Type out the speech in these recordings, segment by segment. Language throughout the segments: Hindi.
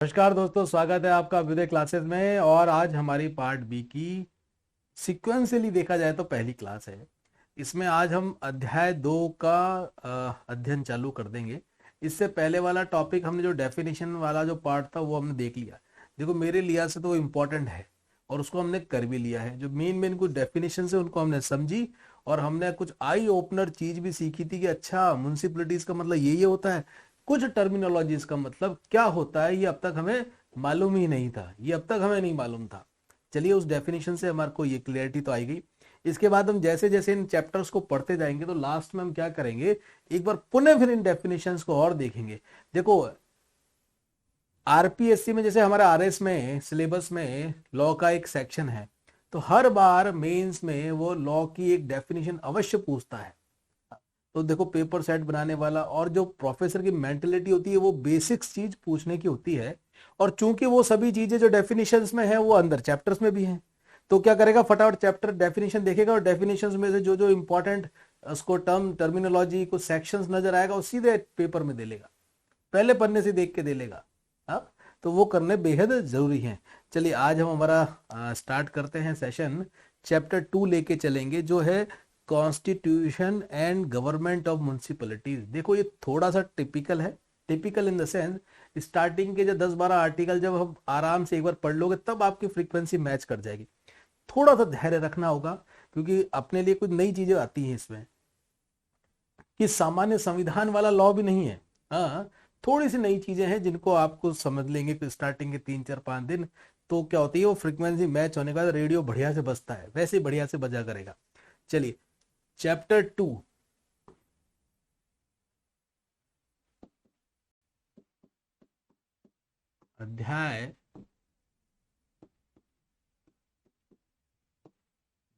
नमस्कार दोस्तों, स्वागत है आपका अभ्युदय क्लासेस में। और आज हमारी पार्ट बी की सिक्वेंशियली देखा जाए तो पहली क्लास है। इसमें आज हम अध्याय 2 का अध्ययन चालू कर देंगे। इससे पहले वाला टॉपिक हमने जो डेफिनेशन वाला जो पार्ट था वो हमने देख लिया। देखो, मेरे लिहाज से तो वो इम्पोर्टेंट है और उसको हमने कर भी लिया है। जो मेन मेन कुछ डेफिनेशन है उनको हमने समझी और हमने कुछ आई ओपनर चीज भी सीखी थी कि अच्छा, म्युनिसिपलिटीज का मतलब ये होता है। कुछ टर्मिनोलॉजीज का मतलब क्या होता है ये अब तक हमें मालूम ही नहीं था, ये अब तक हमें नहीं मालूम था। चलिए, उस डेफिनेशन से हमारे को ये क्लियरिटी तो आई गई। इसके बाद हम जैसे जैसे इन चैप्टर्स को पढ़ते जाएंगे तो लास्ट में हम क्या करेंगे, एक बार पुनः फिर इन डेफिनेशंस को और देखेंगे। देखो, आरपीएससी में जैसे हमारे आरएस में सिलेबस में लॉ का एक सेक्शन है, तो हर बार मेंस में वो लॉ की एक डेफिनेशन अवश्य पूछता है। तो देखो, पेपर सेट बनाने वाला और जो प्रोफेसर की मेंटेलिटी होती है वो बेसिक्स चीज पूछने की होती है। और चूंकि वो सभी चीजें जो डेफिनेशंस में है वो अंदर चैप्टर्स में भी हैं, तो क्या करेगा, फटाफट चैप्टर डेफिनेशन देखेगा और डेफिनेशंस में से जो जो इंपॉर्टेंट उसको टर्मिनोलॉजी कुछ सेक्शंस नजर आएगा वो सीधे पेपर में दे लेगा, पहले पन्ने से देख के दे लेगा। हाँ, तो वो करने बेहद जरूरी है। चलिए, आज हम हमारा स्टार्ट करते हैं सेशन। चैप्टर 2 लेके चलेंगे जो है constitution and government of municipalities. देखो, ये थोड़ा सा टिपिकल है। Typical in the sense, starting के जो 10-12 आर्टिकल जब हम आराम से एक बार पढ़ लोगे तब आपकी फ्रीक्वेंसी मैच कर जाएगी। थोड़ा सा धैर्य रखना होगा क्योंकि अपने लिए कुछ नई चीजें आती हैं इसमें, कि सामान्य संविधान वाला लॉ भी नहीं है। हाँ, थोड़ी सी नई चीजें हैं जिनको आपको समझ लेंगे कि स्टार्टिंग के 3-4-5 दिन तो क्या होती है, वो फ्रीक्वेंसी मैच होने के बाद रेडियो बढ़िया से बजता है, वैसे ही बढ़िया से बजा करेगा। चलिए, चैप्टर 2, अध्याय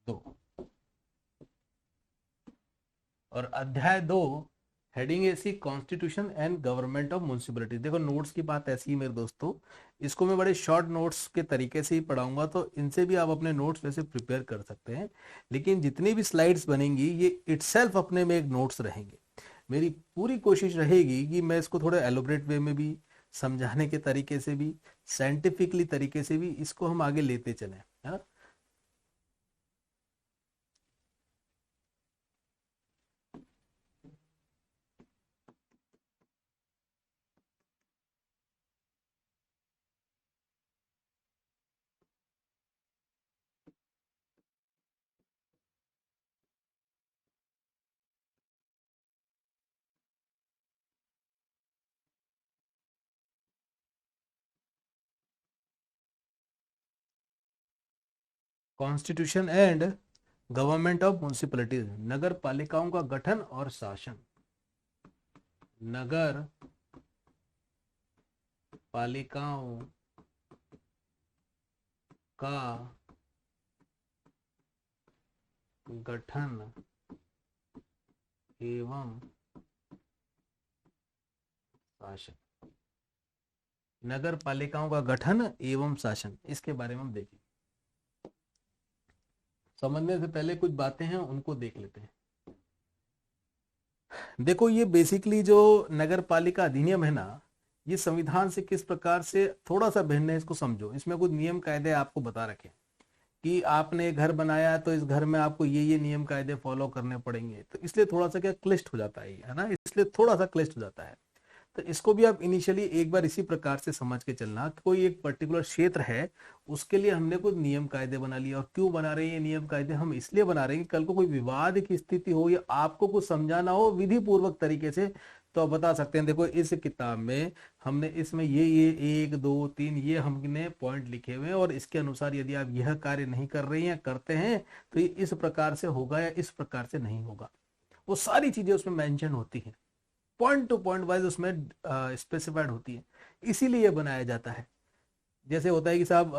2। और अध्याय 2 हेडिंग ऐसी, constitution and government of municipality. देखो, नोट्स की बात ऐसी है मेरे दोस्तों, इसको मैं बड़े शॉर्ट नोट्स के तरीके से ही पढ़ाऊंगा, तो इनसे भी आप अपने नोट्स वैसे प्रिपेयर कर सकते हैं। लेकिन जितनी भी स्लाइड्स बनेंगी ये इटसेल्फ अपने में एक नोट्स रहेंगे। मेरी पूरी कोशिश रहेगी कि मैं इसको थोड़ा एलोबरेट वे में भी, समझाने के तरीके से भी, साइंटिफिकली तरीके से भी इसको हम आगे लेते चलें। है ना। Constitution and government of municipalities, नगर पालिकाओं का गठन और शासन। नगर पालिकाओं का गठन एवं शासन। नगर पालिकाओं का गठन एवं शासन, इसके बारे में हम देखें। समझने से पहले कुछ बातें हैं उनको देख लेते हैं। देखो, ये बेसिकली जो नगर पालिका अधिनियम है ना, ये संविधान से किस प्रकार से थोड़ा सा भिन्न है, इसको समझो। इसमें कुछ नियम कायदे आपको बता रखे कि आपने घर बनाया तो इस घर में आपको ये नियम कायदे फॉलो करने पड़ेंगे, तो इसलिए थोड़ा सा क्या क्लिष्ट हो जाता है, है ना, इसलिए थोड़ा सा क्लिष्ट हो जाता है। तो इसको भी आप इनिशियली एक बार इसी प्रकार से समझ के चलना कि कोई एक पर्टिकुलर क्षेत्र है, उसके लिए हमने कुछ नियम कायदे बना लिए। और क्यों बना रहे हैं ये नियम कायदे, हम इसलिए बना रहे हैं कि कल को कोई विवाद की स्थिति हो या आपको कुछ समझाना हो विधि पूर्वक तरीके से, तो आप बता सकते हैं देखो इस किताब में हमने इसमें ये 1 2 3 ये हमने पॉइंट लिखे हुए हैं और इसके अनुसार यदि आप यह कार्य नहीं कर रहे हैं करते हैं तो ये इस प्रकार से होगा या इस प्रकार से नहीं होगा। वो सारी चीजें उसमें मेंशन होती हैं, पॉइंट टू पॉइंट वाइज उसमें स्पेसिफाइड होती है, इसीलिए बनाया जाता है। जैसे होता है कि साहब,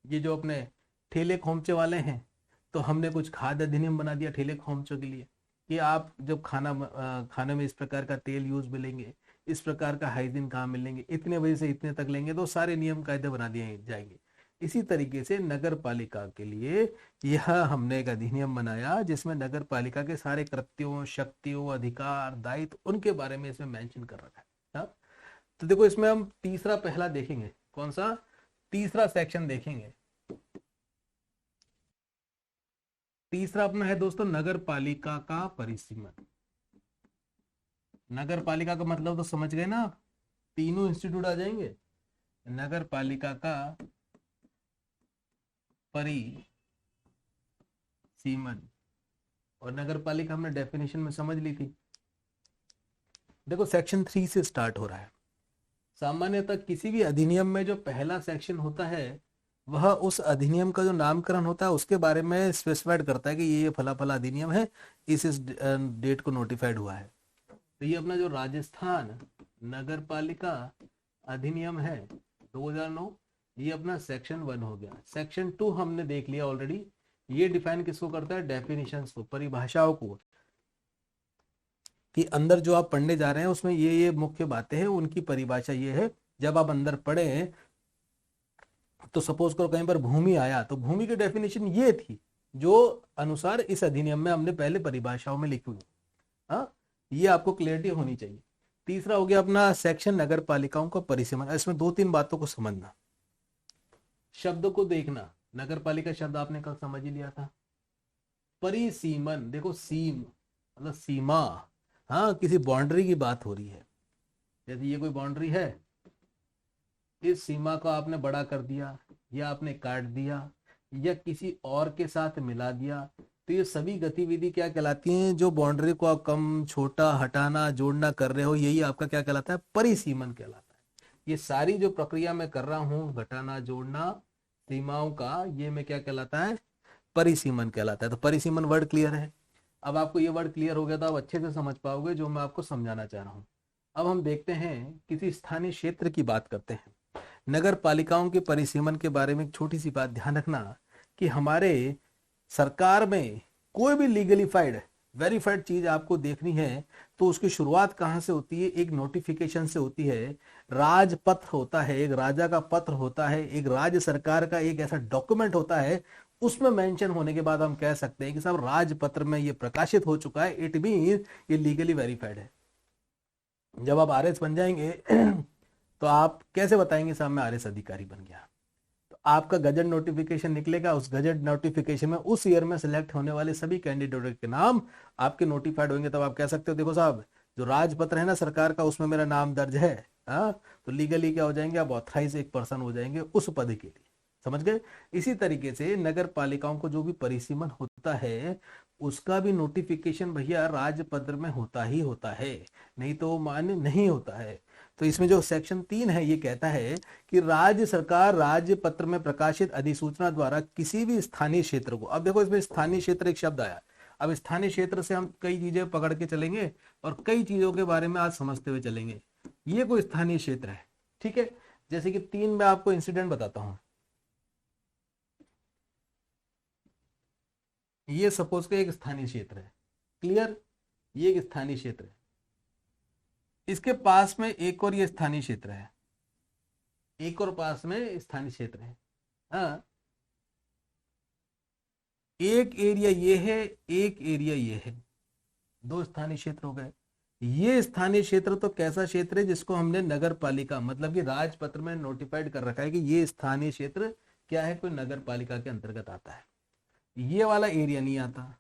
ये जो अपने ठेले खोमचे वाले हैं, तो हमने कुछ खाद्य अधिनियम बना दिया ठेले खोमचों के लिए कि आप जब खाने में इस प्रकार का तेल यूज मिलेंगे, इस प्रकार का हाइजीन कहाँ मिलेंगे, इतने बजे से इतने तक लेंगे, तो सारे नियम कायदे बना दिए जाएंगे। इसी तरीके से नगर पालिका के लिए यह हमने एक अधिनियम बनाया जिसमें नगर पालिका के सारे कृत्यों, शक्तियों, अधिकार, दायित्व उनके बारे में इसमें मेंशन कर रखा है। हाँ? तो देखो इसमें हम तीसरा पहला देखेंगे, कौन सा तीसरा सेक्शन देखेंगे। तीसरा अपना है दोस्तों नगर पालिका का परिसीमन। नगर पालिका का मतलब तो समझ गए ना आप, तीनों इंस्टीट्यूट आ जाएंगे। नगर पालिका का परिसीमन, और नगर पालिका हमने डेफिनेशन में समझ ली थी। देखो सेक्शन 3 से स्टार्ट हो रहा है। सामान्यतः किसी भी अधिनियम में जो पहला सेक्शन होता है वह उस अधिनियम का जो नामकरण होता है उसके बारे में स्पेसिफाइड करता है कि ये फला फला अधिनियम है, इस डेट को नोटिफाइड हुआ है। तो ये अपना जो राजस्थान नगर पालिका अधिनियम है 2009, ये अपना सेक्शन 1 हो गया। सेक्शन 2 हमने देख लिया ऑलरेडी। ये डिफाइन किसको करता है, डेफिनेशंस को, परिभाषाओं को, कि अंदर जो आप पढ़ने जा रहे हैं उसमें ये मुख्य बातें हैं, उनकी परिभाषा ये है। जब आप अंदर पढ़े तो सपोज करो कहीं पर भूमि आया तो भूमि की डेफिनेशन ये थी जो अनुसार इस अधिनियम में हमने पहले परिभाषाओं में लिखी हुई। हाँ, ये आपको क्लियरिटी होनी चाहिए। तीसरा हो गया अपना सेक्शन नगर पालिकाओं का परिसीमन। इसमें 2-3 बातों को समझना, शब्द को देखना। नगर पालिका शब्द आपने कल समझ ही लिया था। परिसीमन, देखो सीम मतलब सीमा, हाँ किसी बाउंड्री की बात हो रही है। जैसे ये कोई बाउंड्री है, इस सीमा को आपने बड़ा कर दिया या आपने काट दिया या किसी और के साथ मिला दिया, तो ये सभी गतिविधि क्या कहलाती हैं, जो बाउंड्री को आप कम छोटा हटाना जोड़ना कर रहे हो, यही आपका क्या कहलाता है, परिसीमन कहलाता है। ये सारी जो प्रक्रिया मैं कर रहा हूँ घटाना जोड़ना सीमाओं का, ये मैं क्या कहलाता है, परिसीमन कहलाता है। तो परिसीमन वर्ड क्लियर है। अब आपको ये वर्ड क्लियर हो गया तो आप अच्छे से समझ पाओगे जो मैं आपको समझाना चाह रहा हूँ। अब हम देखते हैं किसी स्थानीय क्षेत्र की बात करते हैं। नगर पालिकाओं के परिसीमन के बारे में एक छोटी सी बात ध्यान रखना कि हमारे सरकार में कोई भी लीगलीफाइड वेरीफाइड चीज आपको देखनी है तो उसकी शुरुआत कहाँ से होती है, एक नोटिफिकेशन से होती है। राजपत्र होता है, एक राजा का पत्र होता है, एक राज्य सरकार का एक ऐसा डॉक्यूमेंट होता है, उसमें मेंशन होने के बाद हम कह सकते हैं कि साहब राजपत्र में ये प्रकाशित हो चुका है, इट मीन ये लीगली वेरीफाइड है। जब आप आरएस बन जाएंगे तो आप कैसे बताएंगे साहब मैं आरएस अधिकारी बन गया, तो आपका गजट नोटिफिकेशन निकलेगा। उस गजट नोटिफिकेशन में उस ईयर में सिलेक्ट होने वाले सभी कैंडिडेटों के नाम आपके नोटिफाइड होंगे। तब आप कह सकते हो देखो साहब जो राजपत्र है ना सरकार का उसमें मेरा नाम दर्ज है। हाँ, तो लीगली क्या हो जाएंगे, आप ऑथराइज एक पर्सन हो जाएंगे उस पद के लिए। समझ गए। इसी तरीके से नगर पालिकाओं को जो भी परिसीमन होता है उसका भी नोटिफिकेशन भैया राजपत्र में होता ही होता है, नहीं तो मान्य नहीं होता है। तो इसमें जो सेक्शन 3 है ये कहता है कि राज्य सरकार राज्य पत्र में प्रकाशित अधिसूचना द्वारा किसी भी स्थानीय क्षेत्र को, अब देखो इसमें स्थानीय क्षेत्र एक शब्द आया। अब स्थानीय क्षेत्र से हम कई चीजें पकड़ के चलेंगे और कई चीजों के बारे में आज समझते हुए चलेंगे। ये कोई स्थानीय क्षेत्र है, ठीक है। जैसे कि 3 में आपको इंसिडेंट बताता हूं। ये सपोज के एक स्थानीय क्षेत्र है, क्लियर, ये एक स्थानीय क्षेत्र है। इसके पास में एक और ये स्थानीय क्षेत्र है, एक और पास में स्थानीय क्षेत्र है। हाँ, एक एरिया ये है, एक एरिया ये है, 2 स्थानीय क्षेत्र हो गए। ये स्थानीय क्षेत्र तो कैसा क्षेत्र है जिसको हमने नगर पालिका मतलब कि राजपत्र में नोटिफाइड कर रखा है कि ये स्थानीय क्षेत्र क्या है, कोई नगर पालिका के अंतर्गत आता है। ये वाला एरिया नहीं आता।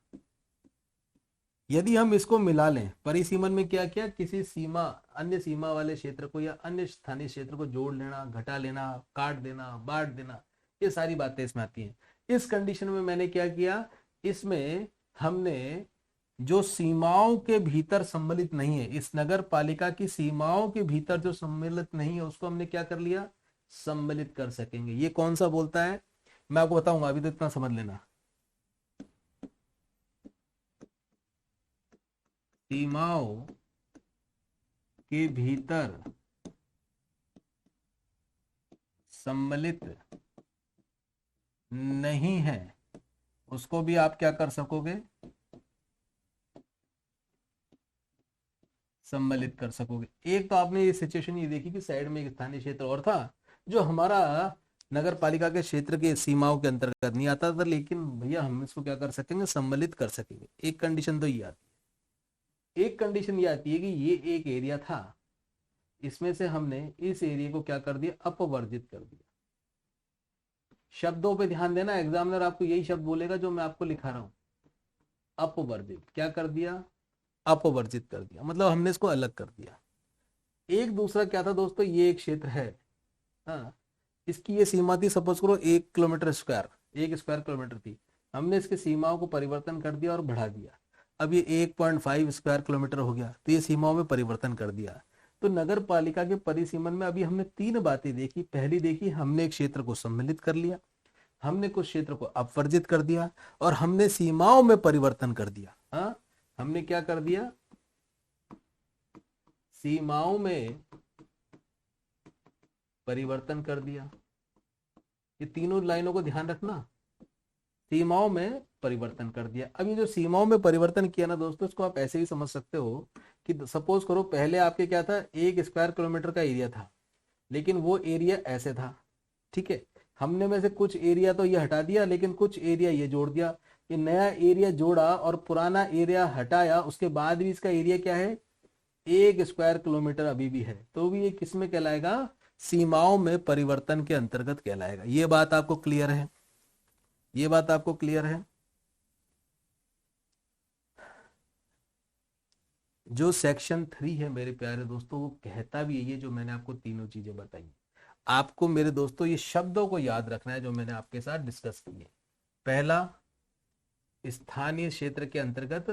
यदि हम इसको मिला लें, परिसीमन में क्या किया, किसी सीमा अन्य सीमा वाले क्षेत्र को या अन्य स्थानीय क्षेत्र को जोड़ लेना, घटा लेना, काट देना, बांट देना, ये सारी बातें इसमें आती हैं। इस कंडीशन में मैंने क्या किया, इसमें हमने जो सीमाओं के भीतर सम्मिलित नहीं है, इस नगर पालिका की सीमाओं के भीतर जो सम्मिलित नहीं है उसको हमने क्या कर लिया, सम्मिलित कर सकेंगे। ये कौन सा बोलता है मैं आपको बताऊंगा, अभी तो इतना समझ लेना। सीमाओं के भीतर सम्मिलित नहीं है उसको भी आप क्या कर सकोगे, सम्मिलित कर सकोगे। एक तो आपने ये सिचुएशन ये देखी कि साइड में एक स्थानीय क्षेत्र और था जो हमारा नगर पालिका के क्षेत्र के सीमाओं के अंतर्गत नहीं आता था, लेकिन भैया हम इसको क्या कर सकेंगे, सम्मिलित कर सकेंगे। एक कंडीशन तो ये आती है, एक कंडीशन ये आती है कि ये एक एरिया था, इसमें से हमने इस एरिया को क्या कर दिया, अपवर्जित कर दिया। शब्दों पे ध्यान देना, एग्जामिनर आपको यही शब्द बोलेगा जो मैं आपको लिखा रहा हूं, अपवर्जित। क्या कर दिया, अपवर्जित कर दिया, मतलब हमने इसको अलग कर दिया। एक दूसरा क्या था दोस्तों, ये एक क्षेत्र है, हाँ, इसकी ये सीमा थी, सपोज करो 1 किलोमीटर स्क्वायर, 1 स्क्वायर किलोमीटर थी। हमने इसकी सीमाओं को परिवर्तन कर दिया और बढ़ा दिया। अब ये 1.5 स्क्वायर किलोमीटर हो गया, तो ये सीमाओं में परिवर्तन कर दिया। तो नगर पालिका के परिसीमन में अभी हमने 3 बातें देखी। पहली देखी, हमने एक क्षेत्र को सम्मिलित कर लिया, हमने कुछ क्षेत्र को अपवर्जित कर दिया, और हमने सीमाओं में परिवर्तन कर दिया। हाँ, हमने क्या कर दिया, सीमाओं में परिवर्तन कर दिया। ये तीनों लाइनों को ध्यान रखना, सीमाओं में परिवर्तन कर दिया। अब ये जो सीमाओं में परिवर्तन किया ना दोस्तों, इसको आप ऐसे भी समझ सकते हो कि सपोज करो पहले आपके क्या था, 1 स्क्वायर किलोमीटर का एरिया था, लेकिन वो एरिया ऐसे था, ठीक है। हमने में से कुछ एरिया तो ये हटा दिया, लेकिन कुछ एरिया ये जोड़ दिया। ये नया एरिया जोड़ा और पुराना एरिया हटाया, उसके बाद भी इसका एरिया क्या है, 1 स्क्वायर किलोमीटर अभी भी है। तो भी ये किस में कहलाएगा, सीमाओं में परिवर्तन के अंतर्गत कहलाएगा। ये बात आपको क्लियर है, ये बात आपको क्लियर है। जो सेक्शन 3 है मेरे प्यारे दोस्तों, वो कहता भी है ये जो मैंने आपको तीनों चीजें बताई। आपको मेरे दोस्तों ये शब्दों को याद रखना है जो मैंने आपके साथ डिस्कस किए। पहला, स्थानीय क्षेत्र के अंतर्गत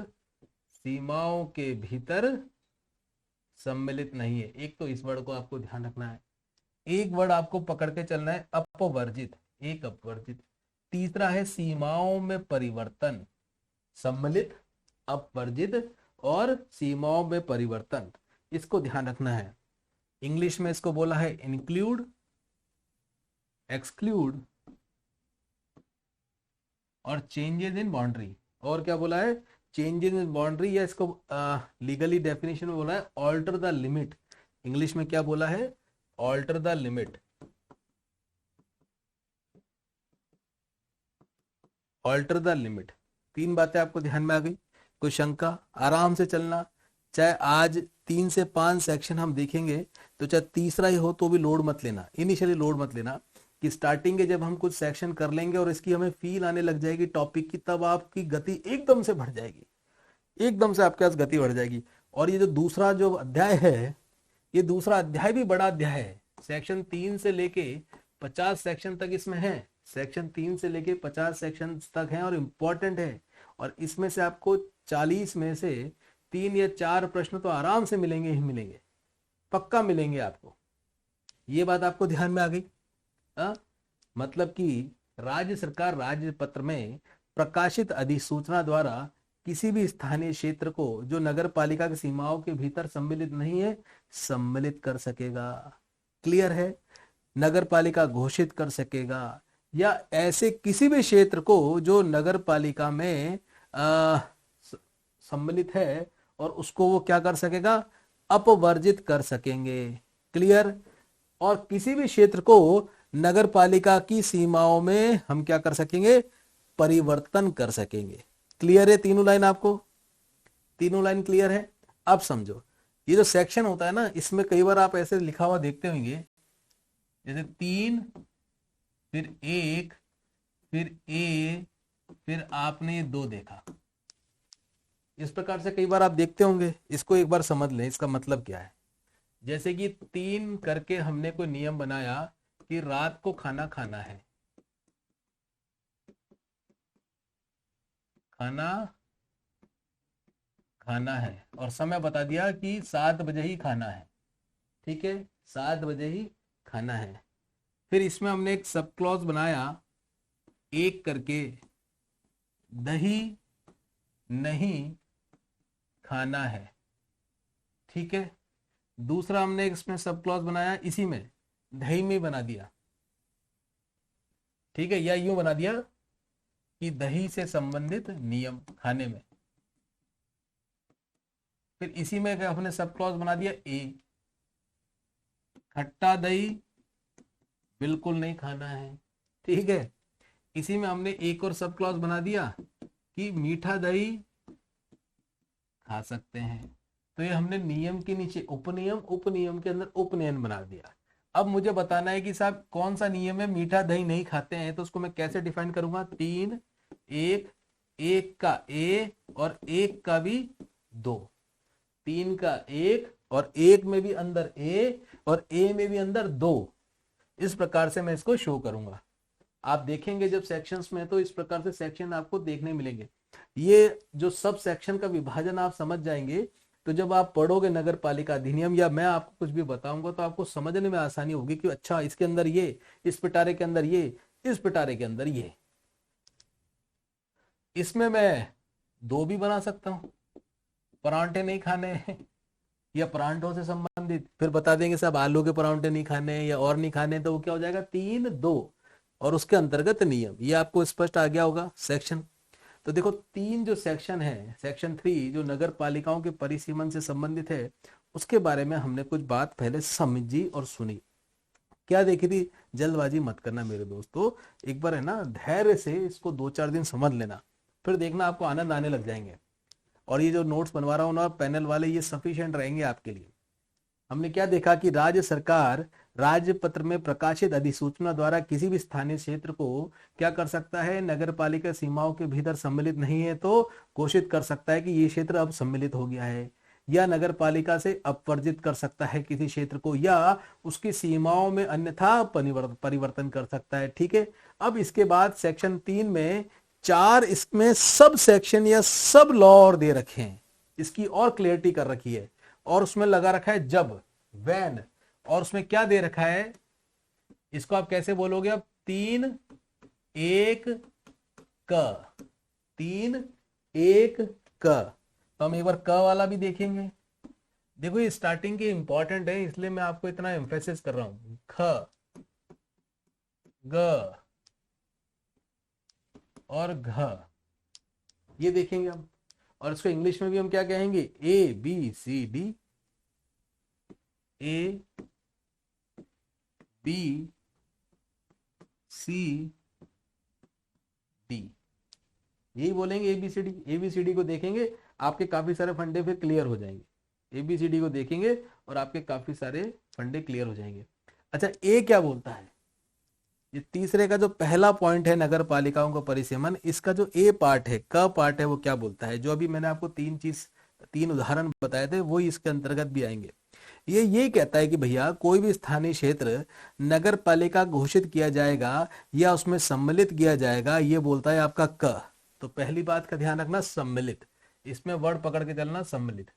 सीमाओं के भीतर सम्मिलित नहीं है। एक तो इस वर्ड को आपको ध्यान रखना है। एक वर्ड आपको पकड़ के चलना है, अपवर्जित, एक अपवर्जित। तीसरा है सीमाओं में परिवर्तन, सम्मिलित, अपवर्जित और सीमाओं में परिवर्तन, इसको ध्यान रखना है। इंग्लिश में इसको बोला है इंक्लूड, एक्सक्लूड और चेंजेस इन बाउंड्री। और क्या बोला है, चेंजेस इन बाउंड्री, या इसको लीगली डेफिनेशन में बोला है ऑल्टर द लिमिट। इंग्लिश में क्या बोला है, alter the limit, alter the limit. 3 बातें आपको ध्यान में आ गई, कोई शंका, आराम से चलना। चाहे आज 3 से 5 सेक्शन हम देखेंगे, तो चाहे तीसरा ही हो तो भी लोड मत लेना, इनिशियली लोड मत लेना। कि स्टार्टिंग के जब हम कुछ सेक्शन कर लेंगे और इसकी हमें फील आने लग जाएगी टॉपिक की, तब आपकी गति एकदम से बढ़ जाएगी, एकदम से आपके पास गति बढ़ जाएगी। और ये जो दूसरा जो अध्याय है, ये दूसरा अध्याय भी बड़ा अध्याय है। सेक्शन 3 से लेके 50 सेक्शन तक इसमें है, सेक्शन 3 से लेके 50 सेक्शन तक है और इम्पोर्टेंट है। और इसमें से आपको 40 में से 3 या 4 प्रश्न तो आराम से मिलेंगे ही मिलेंगे, पक्का मिलेंगे आपको। ये बात आपको ध्यान में आ गई। मतलब कि राज्य सरकार राज्य पत्र में प्रकाशित अधिसूचना द्वारा किसी भी स्थानीय क्षेत्र को जो नगर पालिका की सीमाओं के भीतर सम्मिलित नहीं है, सम्मिलित कर सकेगा। क्लियर है, नगर पालिका घोषित कर सकेगा, या ऐसे किसी भी क्षेत्र को जो नगर पालिका में सम्मिलित है, और उसको वो क्या कर सकेगा, अपवर्जित कर सकेंगे। क्लियर। और किसी भी क्षेत्र को नगर पालिका की सीमाओं में हम क्या कर सकेंगे, परिवर्तन कर सकेंगे। क्लियर है तीनों लाइन, आपको तीनों लाइन क्लियर है। अब समझो, ये जो सेक्शन होता है ना, इसमें कई बार आप ऐसे लिखा हुआ देखते होंगे, जैसे 3 फिर 1 फिर ए फिर आपने 2 देखा, इस प्रकार से कई बार आप देखते होंगे। इसको एक बार समझ लें, इसका मतलब क्या है। जैसे कि 3 करके हमने कोई नियम बनाया कि रात को खाना खाना है, खाना खाना है, और समय बता दिया कि 7 बजे ही खाना है, ठीक है, 7 बजे ही खाना है। फिर इसमें हमने एक सब क्लॉज बनाया, 1 करके दही नहीं खाना है, ठीक है। दूसरा हमने इसमें सब क्लॉज बनाया, इसी में दही में बना दिया, ठीक है, या यूं बना दिया कि दही से संबंधित नियम खाने में। फिर इसी में हमने सब क्लॉज बना दिया, ए, खट्टा दही बिल्कुल नहीं खाना है, ठीक है। इसी में हमने एक और सब क्लॉज बना दिया कि मीठा दही खा सकते हैं, तो ये हमने नियम के नीचे उपनियम, उपनियम के अंदर उपनयन बना दिया। अब मुझे बताना है कि साहब कौन सा नियम है, मीठा दही नहीं खाते हैं, तो उसको मैं कैसे डिफाइन करूंगा, 3 1, एक का ए और एक का भी 2, 3 का 1 और 1 में भी अंदर ए और ए में भी अंदर 2, इस प्रकार से मैं इसको शो करूंगा। आप देखेंगे जब सेक्शंस में तो इस प्रकार से सेक्शन आपको देखने मिलेंगे। ये जो सब सेक्शन का विभाजन आप समझ जाएंगे तो जब आप पढ़ोगे नगर पालिका अधिनियम या मैं आपको कुछ भी बताऊंगा तो आपको समझने में आसानी होगी कि अच्छा इसके अंदर ये, इस पिटारे के अंदर ये, इस पिटारे के अंदर ये। इसमें मैं 2 भी बना सकता हूं, परांठे नहीं खाने हैं या परांठों से संबंधित, फिर बता देंगे साहब आलू के परांठे नहीं खाने या और नहीं खाने, तो वो क्या हो जाएगा 3 2 और उसके अंतर्गत नियम। ये आपको स्पष्ट आ गया होगा सेक्शन। तो देखो 3 जो सेक्शन है, सेक्शन 3 जो नगर पालिकाओं के परिसीमन से संबंधित है, उसके बारे में हमने कुछ बात पहले समझी और सुनी। क्या देखी थी, जल्दबाजी मत करना मेरे दोस्तों, एक बार है ना धैर्य से इसको 2-4 दिन समझ लेना, फिर देखना आपको आनंद आने लग जाएंगे। और ये जो नोट्स बनवा रहा हूं ना पैनल वाले, ये सफिशिएंट रहेंगे आपके लिए। हमने क्या देखा कि राज्य सरकार राज्य पत्र में प्रकाशित अधिसूचना द्वारा किसी भी स्थानीय क्षेत्र को क्या कर सकता है, नगर पालिका सीमाओं के भीतर सम्मिलित नहीं है तो घोषित कर सकता है कि ये क्षेत्र अब सम्मिलित हो गया है, या नगर पालिका से अपवर्जित कर सकता है किसी क्षेत्र को, या उसकी सीमाओं में अन्यथा परिवर्तन कर सकता है। ठीक है, अब इसके बाद सेक्शन 3 में 4 इसमें सब सेक्शन या सब लॉ और दे रखे हैं, इसकी और क्लियरिटी कर रखी है, और उसमें लगा रखा है जब, व्हेन, और उसमें क्या दे रखा है, इसको आप कैसे बोलोगे अब, 3 1 क, 3 1 क। तो हम एक बार क वाला भी देखेंगे। देखो ये स्टार्टिंग के इंपॉर्टेंट है इसलिए मैं आपको इतना एम्फेसिस कर रहा हूं, ख ग और घ, ये देखेंगे हम। और इसको इंग्लिश में भी हम क्या कहेंगे, A B C D, A B C D, यही बोलेंगे एबीसीडी। एबीसीडी को देखेंगे आपके काफी सारे फंडे फिर क्लियर हो जाएंगे, एबीसीडी को देखेंगे और आपके काफी सारे फंडे क्लियर हो जाएंगे। अच्छा ए क्या बोलता है, ये तीसरे का जो पहला पॉइंट है नगर पालिकाओं का परिसीमन, इसका जो ए पार्ट है, क पार्ट है, वो क्या बोलता है, जो अभी मैंने आपको 3 उदाहरण बताए थे वो इसके अंतर्गत भी आएंगे। ये कहता है कि भैया कोई भी स्थानीय क्षेत्र नगर पालिका घोषित किया जाएगा या उसमें सम्मिलित किया जाएगा, ये बोलता है आपका क। तो पहली बात का ध्यान रखना, सम्मिलित, इसमें वर्ड पकड़ के चलना, सम्मिलित।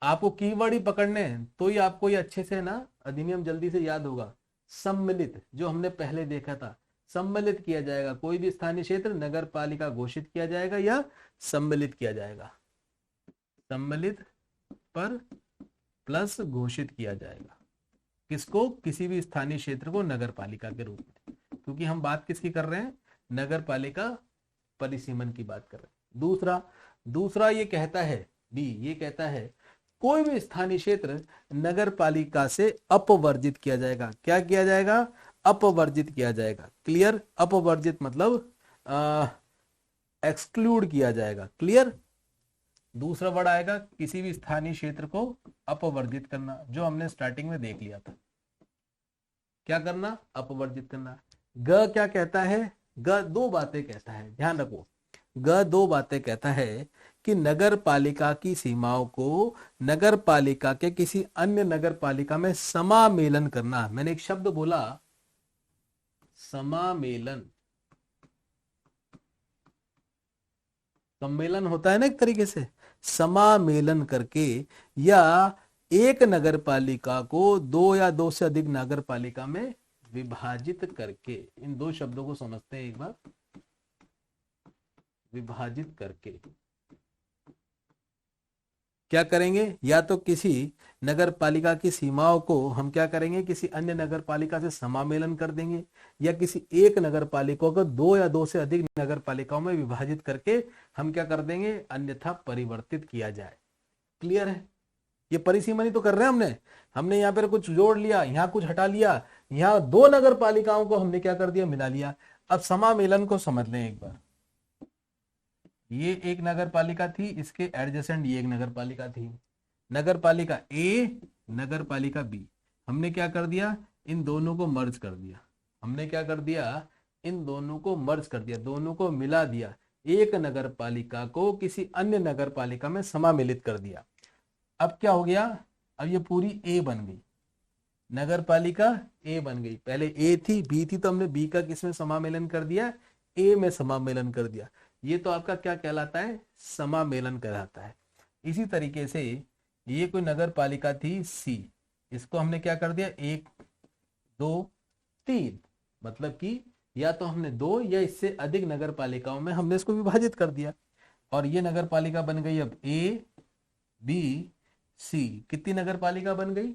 आपको कीवर्ड ही पकड़ने हैं तो ही आपको ये अच्छे से ना अधिनियम जल्दी से याद होगा। सम्मिलित जो हमने पहले देखा था, सम्मिलित किया जाएगा, कोई भी स्थानीय क्षेत्र नगर पालिका घोषित किया जाएगा या सम्मिलित किया जाएगा, सम्मिलित पर प्लस घोषित किया जाएगा, किसको, किसी भी स्थानीय क्षेत्र को नगर पालिका के रूप में, क्योंकि हम बात किसकी कर रहे हैं, नगर पालिका परिसीमन की बात कर रहे हैं। दूसरा ये कहता है, बी ये कहता है कोई भी स्थानीय क्षेत्र नगर पालिका से अपवर्जित किया जाएगा। क्या किया जाएगा, अपवर्जित किया जाएगा। क्लियर, अपवर्जित मतलब एक्सक्लूड किया जाएगा। क्लियर, दूसरा वर्ड आएगा किसी भी स्थानीय क्षेत्र को अपवर्जित करना, जो हमने स्टार्टिंग में देख लिया था। क्या करना, अपवर्जित करना। ग क्या कहता है, ग 2 बातें कहता है, ध्यान रखो, ग 2 बातें कहता है कि नगर पालिका की सीमाओं को नगर पालिका के किसी अन्य नगर पालिका में समामेलन करना। मैंने एक शब्द बोला, समामेलन, सम्मेलन होता है ना एक तरीके से, समामेलन करके, या एक नगर पालिका को 2 या 2 से अधिक नगर पालिका में विभाजित करके। इन 2 शब्दों को समझते हैं एक बार, विभाजित करके क्या करेंगे, या तो किसी नगर पालिका की सीमाओं को हम क्या करेंगे, किसी अन्य नगर पालिका से समामेलन कर देंगे, या किसी एक नगर पालिका को 2 या 2 से अधिक नगर पालिकाओं में विभाजित करके हम क्या कर देंगे, अन्यथा परिवर्तित किया जाए। क्लियर है, ये परिसीमन ही तो कर रहे हैं हमने यहाँ पर कुछ जोड़ लिया, यहाँ कुछ हटा लिया, यहाँ 2 नगर पालिकाओं को हमने क्या कर दिया, मिला लिया। अब समामेलन को समझ लें एक बार। ये एक नगर पालिका थी, इसके एडजेसेंट ये एक नगर पालिका थी। नगर पालिका ए, नगर पालिका बी। हमने क्या कर दिया, इन दोनों को मर्ज कर दिया। हमने क्या कर दिया, इन दोनों को मर्ज कर दिया, दोनों को मिला दिया, एक नगर पालिका को किसी अन्य नगर पालिका में समामिलित कर दिया। अब क्या हो गया, अब ये पूरी ए बन गई, नगर पालिका ए बन गई। पहले ए थी, बी थी, तो हमने बी का किसमें समामेलन कर दिया, ए में समामेलन कर दिया। ये तो आपका क्या कहलाता है, समामेलन कहलाता है। इसी तरीके से ये कोई नगर पालिका थी सी, इसको हमने क्या कर दिया, एक दो तीन, मतलब कि या तो हमने दो या इससे अधिक नगर पालिकाओं में हमने इसको विभाजित कर दिया। और ये नगर पालिका बन गई अब ए बी सी। कितनी नगर पालिका बन गई,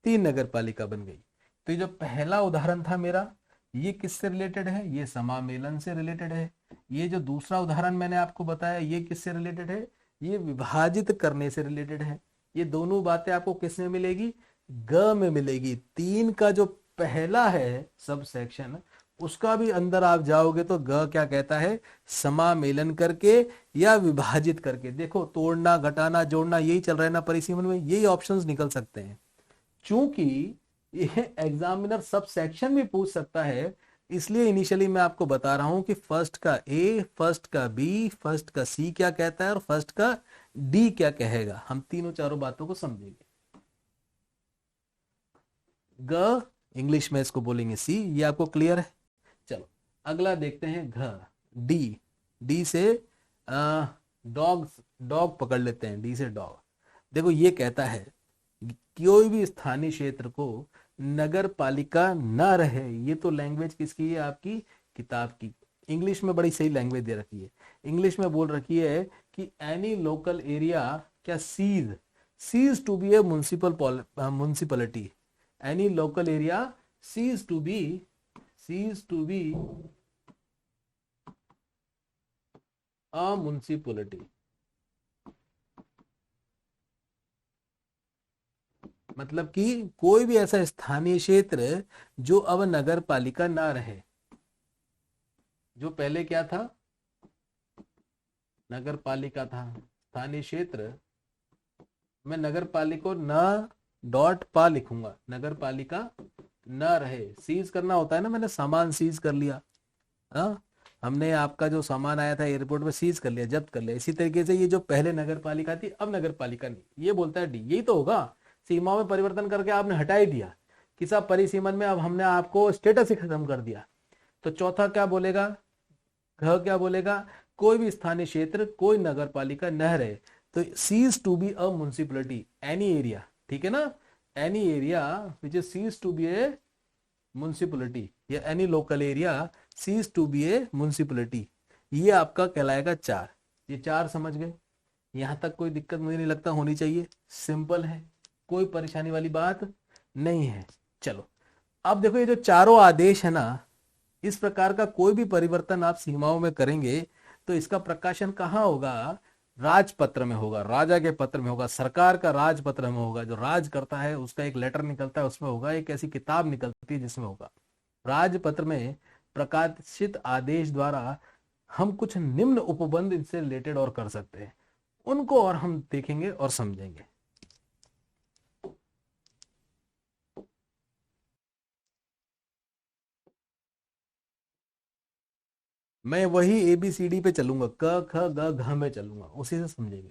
तीन नगर पालिका बन गई। तो ये जो पहला उदाहरण था मेरा, ये किससे रिलेटेड है, ये समामेलन से रिलेटेड है। ये जो दूसरा उदाहरण मैंने आपको बताया, ये किससे रिलेटेड है, ये विभाजित करने से रिलेटेड है। ये दोनों बातें आपको किस में मिलेगी, ग में मिलेगी। तीन का जो पहला है सब सेक्शन, उसका भी अंदर आप जाओगे तो ग क्या कहता है, समामेलन करके या विभाजित करके। देखो तोड़ना घटाना जोड़ना यही चल रहा है ना परिसीमन में, यही ऑप्शंस निकल सकते हैं। चूंकि ये एग्जामिनर सब सेक्शन भी पूछ सकता है, इसलिए इनिशियली मैं आपको बता रहा हूं कि फर्स्ट का ए, फर्स्ट का बी, फर्स्ट का सी क्या कहता है और फर्स्ट का डी क्या कहेगा। हम तीनों चारों बातों को समझेंगे। ग इंग्लिश में इसको बोलेंगे सी, ये आपको क्लियर है। चलो अगला देखते हैं घ, डी। डी से डॉग, डॉग पकड़ लेते हैं, डी से डॉग। देखो ये कहता है कोई भी स्थानीय क्षेत्र को नगर पालिका ना रहे। ये तो लैंग्वेज किसकी है, आपकी किताब की। इंग्लिश में बड़ी सही लैंग्वेज दे रखी है। इंग्लिश में बोल रखी है कि एनी लोकल एरिया क्या cease to be a municipality. Any local area cease to be a municipality. मतलब कि कोई भी ऐसा स्थानीय क्षेत्र जो अब नगर पालिका ना रहे। जो पहले क्या था, नगर पालिका था, स्थानीय क्षेत्र मैं नगर पालिका न डॉट पा लिखूंगा, नगर पालिका न रहे। सीज करना होता है ना, मैंने सामान सीज कर लिया। हाँ, हमने आपका जो सामान आया था एयरपोर्ट में सीज कर लिया, जब्त कर लिया। इसी तरीके से ये जो पहले नगर पालिका थी अब नगर पालिका नहीं, ये बोलता है डी। यही तो होगा, सीमाओं में परिवर्तन करके आपने हटा ही दिया कि सब परिसीमन में, अब हमने आपको स्टेटस ही खत्म कर दिया। तो चौथा क्या बोलेगा, घ क्या बोलेगा, कोई भी स्थानीय क्षेत्र कोई नगर पालिका न रहे। तो cease to be a municipality, any area, ठीक है ना, any area which is cease to be a municipality या any local area cease to be a municipality. ये आपका कहलाएगा चार। ये चार समझ गए, यहां तक कोई दिक्कत मुझे नहीं लगता होनी चाहिए, सिंपल है, कोई परेशानी वाली बात नहीं है। चलो अब देखो ये जो चारों आदेश है ना, इस प्रकार का कोई भी परिवर्तन आप सीमाओं में करेंगे तो इसका प्रकाशन कहाँ होगा, राजपत्र में होगा, राजा के पत्र में होगा, सरकार का राजपत्र में होगा। जो राज करता है उसका एक लेटर निकलता है, उसमें होगा, एक ऐसी किताब निकलती है जिसमें होगा। राजपत्र में प्रकाशित आदेश द्वारा हम कुछ निम्न उपबंध इनसे रिलेटेड और कर सकते हैं, उनको और हम देखेंगे और समझेंगे। मैं वही ABCD पे चलूंगा, क ख ग घ में चलूंगा, उसी से समझेंगे।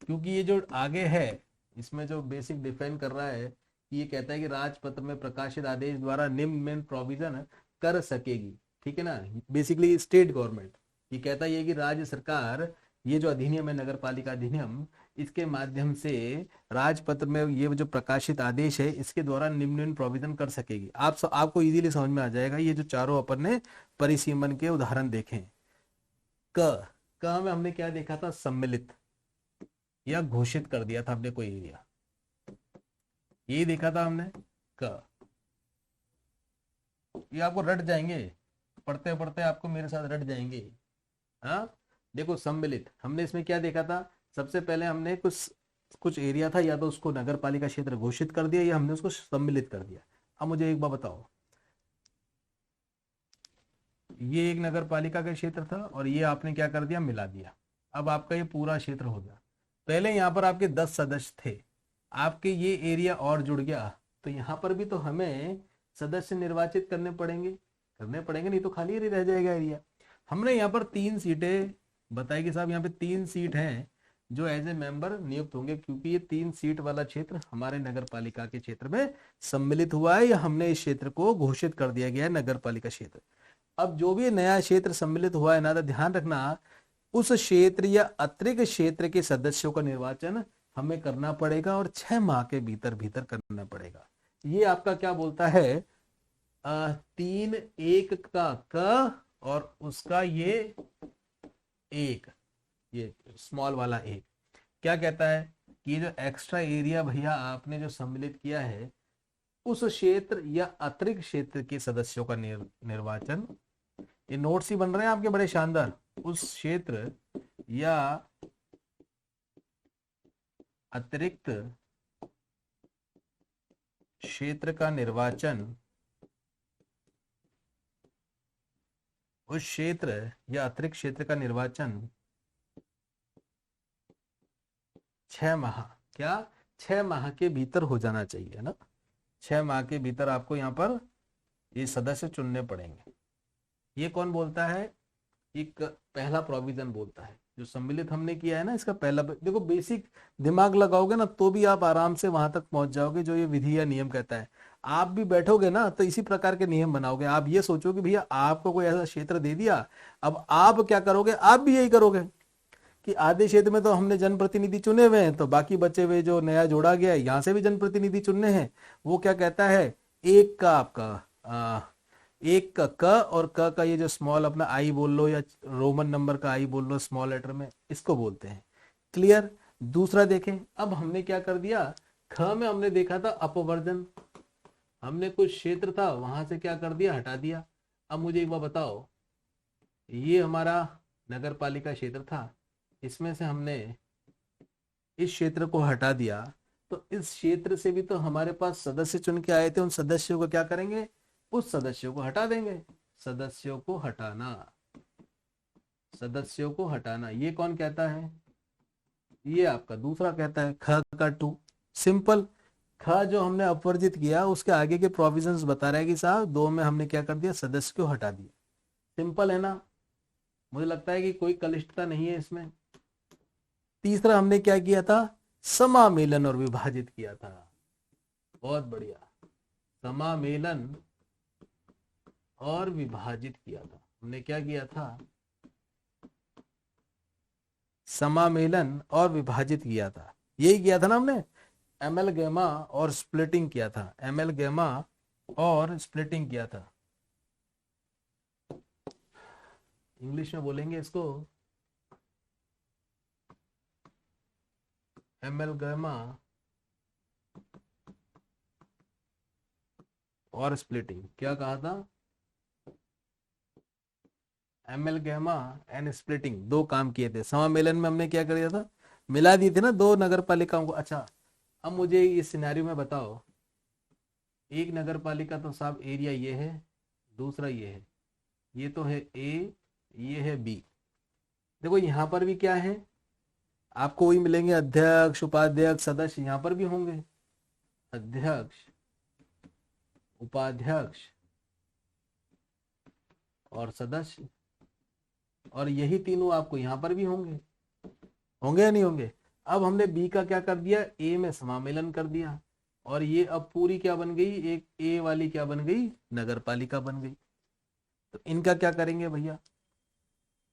क्योंकि ये जो आगे है इसमें जो बेसिक डिफाइन कर रहा है, ये कहता है कि राजपत्र में प्रकाशित आदेश द्वारा निम्न में प्रोविजन कर सकेगी, ठीक है ना। बेसिकली स्टेट गवर्नमेंट ये कहता है कि राज्य सरकार, ये जो अधिनियम है नगर पालिका अधिनियम, इसके माध्यम से राजपत्र में ये जो प्रकाशित आदेश है इसके द्वारा निम्न प्रोविजन कर सकेगी। आपको इजीली समझ में आ जाएगा। ये जो चारों अपन ने परिसीमन के उदाहरण देखे। क क में हमने क्या देखा था, सम्मिलित या घोषित कर दिया था हमने कोई एरिया, यही देखा था हमने क। ये आपको रट जाएंगे, पढ़ते पढ़ते आपको मेरे साथ रट जाएंगे। हाँ देखो सम्मिलित, हमने इसमें क्या देखा था, सबसे पहले हमने कुछ एरिया था, या तो उसको नगर पालिका क्षेत्र घोषित कर दिया या हमने उसको सम्मिलित कर दिया। अब मुझे एक बार बताओ, ये एक नगर पालिका का क्षेत्र था और ये आपने क्या कर दिया, मिला दिया। अब आपका ये पूरा क्षेत्र हो गया। पहले यहाँ पर आपके 10 सदस्य थे, आपके ये एरिया और जुड़ गया, तो यहाँ पर भी तो हमें सदस्य निर्वाचित करने पड़ेंगे, नहीं तो खाली ही रह जाएगा एरिया। हमने यहाँ पर 3 सीटें बताई कि साहब यहाँ पे 3 सीट हैं जो एज ए मेंबर नियुक्त होंगे, क्योंकि ये 3 सीट वाला क्षेत्र हमारे नगर पालिका के क्षेत्र में सम्मिलित हुआ है, या हमने इस क्षेत्र को घोषित कर दिया गया है नगर पालिका क्षेत्र। अब जो भी नया क्षेत्र सम्मिलित हुआ है ना, तो ध्यान रखना उस क्षेत्र या अतिरिक्त क्षेत्र के सदस्यों का निर्वाचन हमें करना पड़ेगा और 6 माह के भीतर भीतर करना पड़ेगा। ये आपका क्या बोलता है, 3(1) का क और उसका ये 1, ये स्मॉल वाला 1 क्या कहता है कि ये जो एक्स्ट्रा एरिया भैया आपने जो सम्मिलित किया है, उस क्षेत्र या अतिरिक्त क्षेत्र के सदस्यों का निर्वाचन, ये नोट्स ही बन रहे हैं आपके बड़े शानदार, उस क्षेत्र या अतिरिक्त क्षेत्र का निर्वाचन, उस क्षेत्र या अतिरिक्त क्षेत्र का निर्वाचन 6 माह, क्या 6 माह के भीतर हो जाना चाहिए ना। 6 माह के भीतर आपको यहाँ पर ये सदस्य चुनने पड़ेंगे। ये कौन बोलता है, एक पहला प्रोविजन बोलता है जो सम्मिलित हमने किया है ना, इसका पहला। देखो बेसिक दिमाग लगाओगे ना तो भी आप आराम से वहां तक पहुंच जाओगे जो ये विधि या नियम कहता है। आप भी बैठोगे ना तो इसी प्रकार के नियम बनाओगे। आप ये सोचोगे भैया आपको कोई ऐसा क्षेत्र दे दिया, अब आप क्या करोगे, आप भी यही करोगे कि आधे क्षेत्र में तो हमने जनप्रतिनिधि चुने हुए हैं, तो बाकी बचे हुए जो नया जोड़ा गया है यहाँ से भी जनप्रतिनिधि चुनने हैं। वो क्या कहता है, एक का आपका एक का क और क का ये जो स्मॉल अपना आई बोल लो या रोमन नंबर का आई बोल लो स्मॉल लेटर में, इसको बोलते हैं। क्लियर। दूसरा देखें, अब हमने क्या कर दिया, ख में हमने देखा था अपवर्जन, हमने कुछ क्षेत्र था वहां से क्या कर दिया, हटा दिया। अब मुझे एक बार बताओ, ये हमारा नगर पालिका क्षेत्र था, इसमें से हमने इस क्षेत्र को हटा दिया, तो इस क्षेत्र से भी तो हमारे पास सदस्य चुन के आए थे, उन सदस्यों को क्या करेंगे, उस सदस्यों को हटा देंगे। सदस्यों को हटाना, सदस्यों को हटाना, ये कौन कहता है, ये आपका दूसरा कहता है, ख का 2। सिंपल। ख जो हमने अपवर्जित किया उसके आगे के प्रोविजंस बता रहा है कि साहब 2 में हमने क्या कर दिया, सदस्य को हटा दिया। सिंपल है ना, मुझे लगता है कि कोई कलिष्टता नहीं है इसमें। तीसरा हमने क्या किया था, समामेलन और विभाजित किया था। बहुत बढ़िया, समामेलन और विभाजित किया था। हमने क्या किया था, समामेलन और विभाजित किया था। यही किया था ना हमने, एमएलगैमा और स्प्लिटिंग किया था, एमएलगैमा और स्प्लिटिंग किया था। इंग्लिश में बोलेंगे इसको एमएलगैमा और स्प्लिटिंग। क्या कहा था, एमएलगैमा एंड स्प्लिटिंग, 2 काम किए थे। समामेलन में हमने क्या कर दिया था, मिला दी थी ना 2 नगर पालिकाओं को। अच्छा, अब मुझे इस सिनेरियो में बताओ, एक नगर पालिका तो साहब एरिया ये है, दूसरा ये है, ये तो है ए, ये है बी। देखो यहाँ पर भी क्या है, आपको वही मिलेंगे, अध्यक्ष उपाध्यक्ष सदस्य यहाँ पर भी होंगे, अध्यक्ष उपाध्यक्ष और सदस्य, और यही तीनों आपको यहाँ पर भी होंगे, होंगे या नहीं होंगे। अब हमने बी का क्या कर दिया, ए में समामेलन कर दिया, और ये अब पूरी क्या बन गई, एक ए वाली क्या बन गई, नगर पालिका बन गई। तो इनका क्या करेंगे भैया,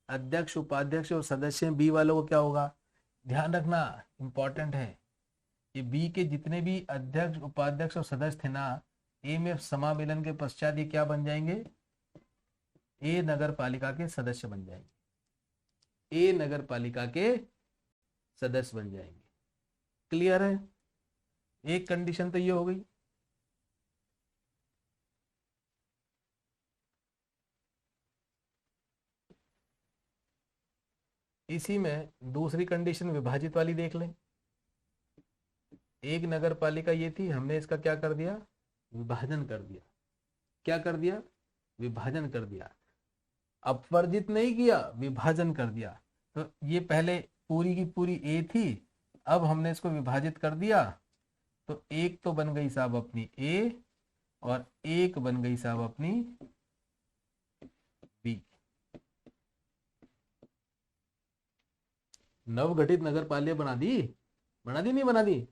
अध्यक्ष उपाध्यक्ष और सदस्य बी वालों को क्या होगा, ध्यान रखना इंपॉर्टेंट है, ये बी के जितने भी अध्यक्ष उपाध्यक्ष और सदस्य थे ना, ए में समामेलन के पश्चात ये क्या बन जाएंगे, ए नगर पालिका के सदस्य बन जाएंगे, ए नगर पालिका के सदस्य बन जाएंगे। क्लियर है, एक कंडीशन तो ये हो गई। इसी में दूसरी कंडीशन विभाजित वाली देख लें। एक नगर पालिका ये थी, हमने इसका क्या कर दिया, विभाजन कर दिया। क्या कर दिया, विभाजन कर दिया। अपवर्जित नहीं किया, विभाजन कर दिया। तो ये पहले पूरी की पूरी ए थी, अब हमने इसको विभाजित कर दिया, तो एक तो बन गई साहब अपनी ए और एक बन गई साहब अपनी बी। नवगठित नगर पालिका बना दी, बना दी नहीं बना दी?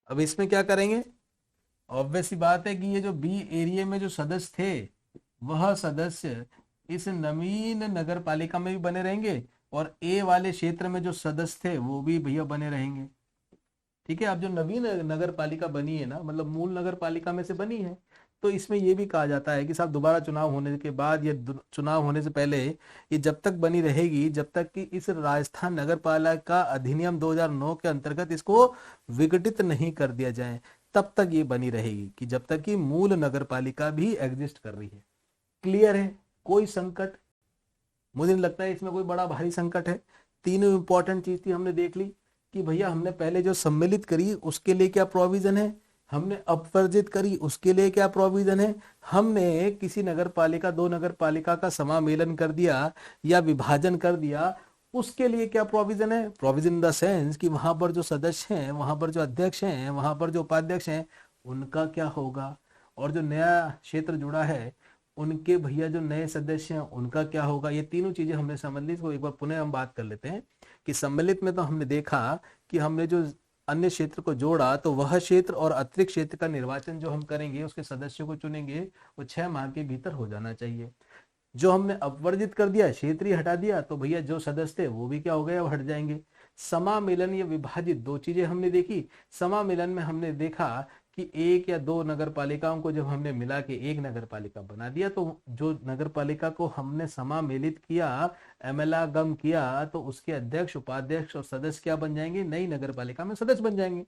अब इसमें क्या करेंगे? ऑब्वियस सी बात है कि ये जो बी एरिया में जो सदस्य थे, वह सदस्य इस नवीन नगर पालिका में भी बने रहेंगे, और ए वाले क्षेत्र में जो सदस्य थे वो भी भैया बने रहेंगे। ठीक है, अब जो नवीन नगर पालिका बनी है ना, मतलब मूल नगर पालिका में से बनी है, तो इसमें ये भी कहा जाता है कि साहब दोबारा चुनाव होने के बाद, ये चुनाव होने से पहले ये जब तक बनी रहेगी, जब तक कि इस राजस्थान नगर पालिका अधिनियम 2009 के अंतर्गत इसको विघटित नहीं कर दिया जाए, तब तक ये बनी रहेगी, कि जब तक कि मूल नगर पालिका भी एग्जिस्ट कर रही है। क्लियर है? कोई संकट मुझे नहीं लगता है इसमें कोई बड़ा भारी संकट है। तीनों इंपॉर्टेंट चीज थी हमने देख ली, कि भैया हमने पहले जो सम्मिलित करी उसके लिए क्या प्रोविजन है, हमने अपवर्जित करी उसके लिए क्या प्रोविजन है, हमने किसी नगर पालिका, दो नगर पालिका का समामेलन कर दिया या विभाजन कर दिया, उसके लिए क्या प्रोविजन है। प्रोविजन इन द सेंस कि वहां पर जो सदस्य हैं, वहां पर जो अध्यक्ष हैं, वहां पर जो उपाध्यक्ष हैं, उनका क्या होगा, और जो नया क्षेत्र जुड़ा है उनके भैया जो नए सदस्य हैं उनका क्या होगा। ये तीनों चीजें हमने समझ ली। इसको एक बार पुनः हम बात कर लेते हैं कि सम्मिलित में तो हमने देखा कि हमने जो अन्य क्षेत्र को जोड़ा, तो वह क्षेत्र और अतिरिक्त क्षेत्र का निर्वाचन जो हम करेंगे, उसके सदस्यों को चुनेंगे, वो 6 माह के भीतर हो जाना चाहिए। जो हमने अपवर्जित कर दिया, क्षेत्रीय हटा दिया, तो भैया जो सदस्य थे वो भी क्या हो गए, अब हट जाएंगे। समामेलन या विभाजित, दो चीजें हमने देखी। समामेलन में हमने देखा कि एक या दो नगर पालिकाओं को जब हमने मिला के एक नगर पालिका बना दिया, तो जो नगर पालिका को हमने समामेलित किया, एमएलआगम किया, तो उसके अध्यक्ष, उपाध्यक्ष और सदस्य क्या बन जाएंगे, नई नगर पालिका में सदस्य बन जाएंगे।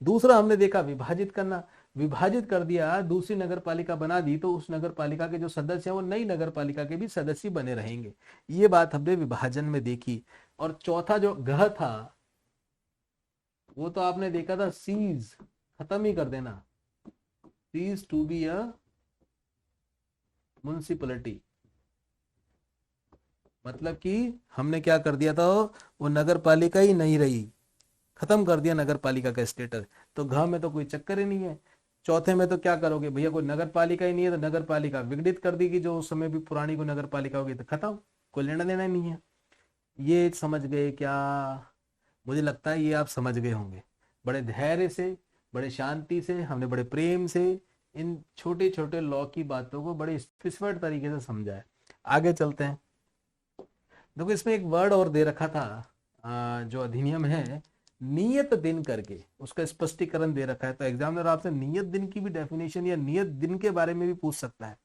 दूसरा हमने देखा विभाजित करना, विभाजित कर दिया, दूसरी नगर पालिका बना दी, तो उस नगर पालिका के जो सदस्य हैं वो नई नगर पालिका के भी सदस्य बने रहेंगे। ये बात हमने विभाजन में देखी। और चौथा जो गह था, वो तो आपने देखा था, सीज, खत्म ही कर देना, cease to be a municipality. मतलब कि हमने क्या कर दिया था, वो नगर पालिका ही नहीं रही, खत्म कर दिया नगर पालिका का स्टेटस। तो घ में तो कोई चक्कर ही नहीं है। चौथे में तो क्या करोगे भैया, कोई नगर पालिका ही नहीं है, तो नगर पालिका विघटित कर देगी, जो उस समय भी पुरानी कोई नगर पालिका होगी, तो खत्म, कोई लेना देना ही नहीं है। ये समझ गए क्या? मुझे लगता है ये आप समझ गए होंगे। बड़े धैर्य से, बड़े शांति से, हमने बड़े प्रेम से इन छोटे छोटे लॉ की बातों को बड़े स्पेसिफाइड तरीके से समझा है। आगे चलते हैं। देखो इसमें एक वर्ड और दे रखा था, जो अधिनियम है, नियत दिन करके, उसका स्पष्टीकरण दे रखा है। तो एग्जामिनर आपसे नियत दिन की भी डेफिनेशन या नियत दिन के बारे में भी पूछ सकता है।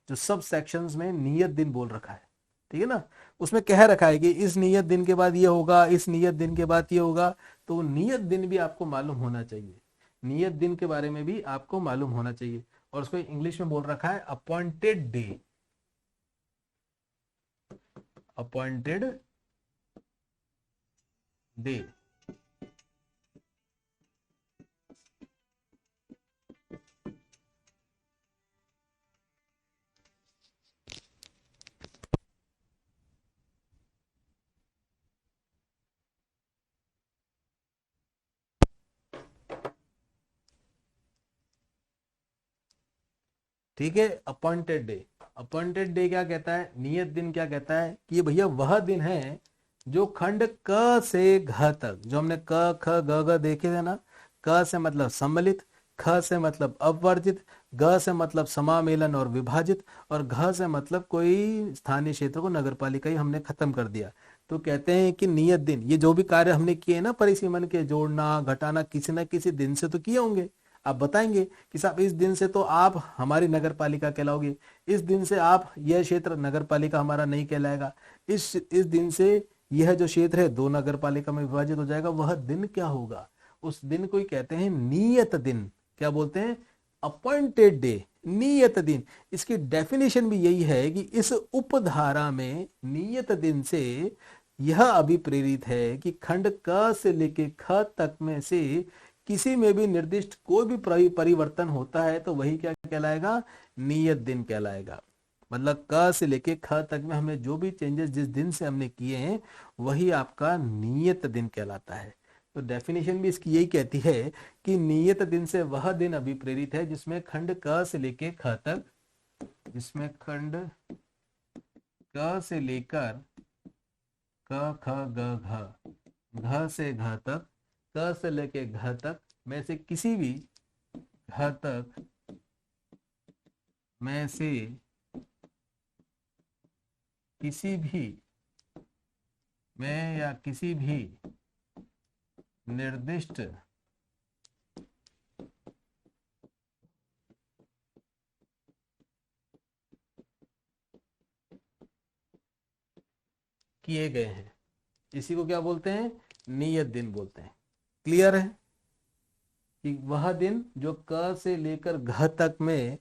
जो सब सेक्शंस में नियत दिन बोल रखा है, ठीक है ना, उसमें कह रखा है कि इस नियत दिन के बाद ये होगा, इस नियत दिन के बाद ये होगा। तो नियत दिन भी आपको मालूम होना चाहिए, नियत दिन के बारे में भी आपको मालूम होना चाहिए। और उसको इंग्लिश में बोल रखा है अपॉइंटेड डे, अपॉइंटेड डे। ठीक है, अपॉइंटेड डे। अपॉइंटेड डे क्या कहता है, नियत दिन क्या कहता है, कि ये भैया वह दिन है जो खंड क से घ तक, जो हमने क ख ग ग देखे थे ना, क से मतलब सम्मिलित, ख से मतलब अपवर्जित, ग से मतलब समामेलन और विभाजित, और घ से मतलब कोई स्थानीय क्षेत्र को नगर पालिका ही हमने खत्म कर दिया। तो कहते हैं कि नियत दिन, ये जो भी कार्य हमने किए ना परिसीमन के, जोड़ना घटाना, किसी ना किसी दिन से तो किए होंगे। आप बताएंगे कि साहब इस दिन से तो आप हमारी नगर पालिका कहलाओगे, इस दिन से आप यह क्षेत्र नगर पालिका हमारा नहीं कहलाएगा, इस दिन से यह जो क्षेत्र है दो नगर पालिका में विभाजित हो जाएगा। वह दिन क्या होगा? उस दिन को ही कहते हैं नियत दिन। क्या बोलते हैं? अपॉइंटेड डे, नियत दिन। इसकी डेफिनेशन भी यही है कि इस उपधारा में नियत दिन से यह अभिप्रेरित है कि खंड क से लेके ख तक में से किसी में भी निर्दिष्ट कोई भी परिवर्तन होता है तो वही क्या कहलाएगा? नियत दिन कहलाएगा। मतलब क से लेके ख तक में हमने जो भी चेंजेस जिस दिन से हमने किए हैं वही आपका नियत दिन कहलाता है। तो डेफिनेशन भी इसकी यही कहती है कि नियत दिन से वह दिन अभिप्रेरित है जिसमें खंड क से लेके ख तक, जिसमें खंड क से लेकर क ख ग घ, घ से घ तक, क से लेके घ तक में से किसी भी घ तक में से किसी भी में या किसी भी निर्दिष्ट किए गए हैं, इसी को क्या बोलते हैं? नियत दिन बोलते हैं। क्लियर है कि वह दिन जो क से लेकर घ तक में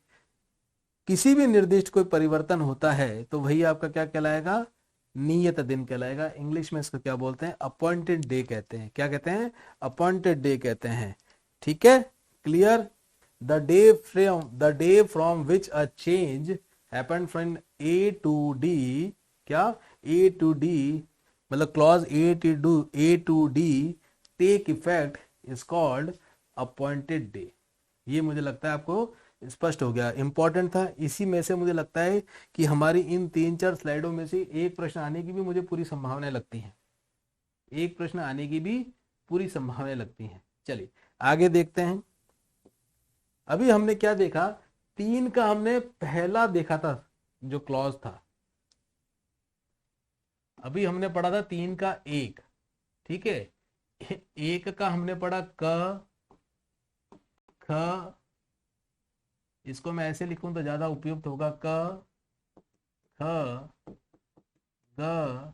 किसी भी निर्दिष्ट कोई परिवर्तन होता है तो वही आपका क्या कहलाएगा? नियत दिन कहलाएगा। इंग्लिश में इसको क्या बोलते हैं? अपॉइंटेड डे कहते हैं। क्या कहते हैं? अपॉइंटेड डे कहते हैं। ठीक है, clear. The day from which a change happened from A to D, क्या? ए टू डी, मतलब clause A to D take effect is called appointed day. ये मुझे लगता है आपको स्पष्ट हो गया, इंपॉर्टेंट था। इसी में से मुझे लगता है कि हमारी इन 3-4 स्लाइडों में से एक प्रश्न आने की भी मुझे पूरी संभावना लगती है, एक प्रश्न आने की भी पूरी संभावना लगती है। चलिए आगे देखते हैं। अभी हमने क्या देखा? 3 का हमने पहला देखा था जो क्लॉज था, अभी हमने पढ़ा था 3 का 1। ठीक है, 1 का हमने पढ़ा क ख, इसको मैं ऐसे लिखूं तो ज्यादा उपयुक्त होगा, क ख ग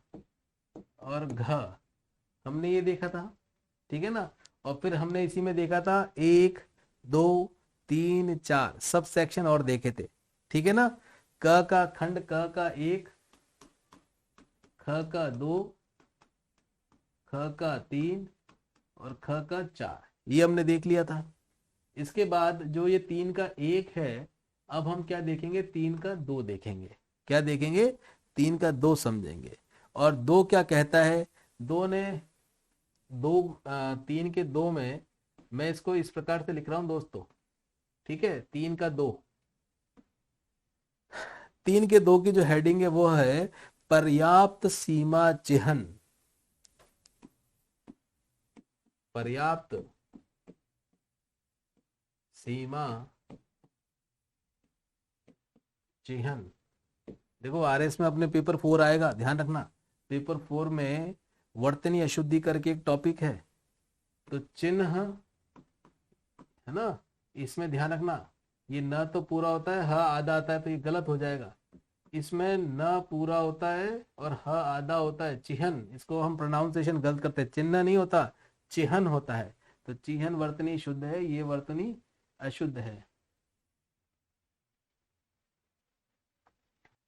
और घ, हमने ये देखा था। ठीक है ना। और फिर हमने इसी में देखा था 1 2 3 4 सब सेक्शन और देखे थे। ठीक है ना। क का खंड क का 1, ख का 2, ख का 3 और ख का 4, ये हमने देख लिया था। इसके बाद जो ये 3 का 1 है, अब हम क्या देखेंगे? 3 का 2 देखेंगे। क्या देखेंगे? 3 का 2 समझेंगे। और 2 क्या कहता है? 2 ने 3 के 2 में मैं इसको इस प्रकार से लिख रहा हूं दोस्तों। ठीक है, 3 का 2, 3 के 2 की जो हेडिंग है वो है पर्याप्त सीमा चिह्न। पर्याप्त सीमा चिह्न। देखो आरएस में अपने पेपर 4 आएगा, ध्यान रखना। पेपर 4 में वर्तनी अशुद्धि करके एक टॉपिक है, तो चिन्ह है ना, इसमें ध्यान रखना। ये न तो पूरा होता है, ह आधा आता है, तो ये गलत हो जाएगा। इसमें न पूरा होता है और ह आधा होता है, चिह्न। इसको हम प्रोनाउंसिएशन गलत करते हैं, चिन्ह नहीं होता, चिह्न होता है। तो चिह्न वर्तनी शुद्ध है, ये वर्तनी अशुद्ध है।